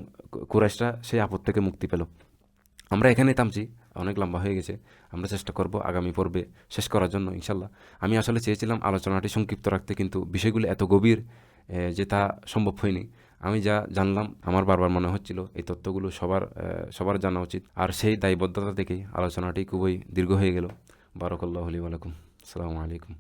কুরাইশরা সেই আপদ থেকে মুক্তি পেল। আমরা এখানেই থামছি, অনেক লম্বা হয়ে গেছে। আমরা চেষ্টা করব আগামী পর্বে শেষ করার জন্য ইনশাল্লাহ। আমি আসলে চেয়েছিলাম আলোচনাটি সংক্ষিপ্ত রাখতে, কিন্তু বিষয়গুলো এত গভীর যে তা সম্ভব হয়নি। আমি যা জানলাম আমার বারবার মনে হচ্ছিল এই তথ্যগুলো সবার জানা উচিত, আর সেই দায়বদ্ধতা থেকেই আলোচনাটি খুবই দীর্ঘ হয়ে গেল। বারাকাল্লাহু লি ওয়া লাকুম। আসসালামু আলাইকুম।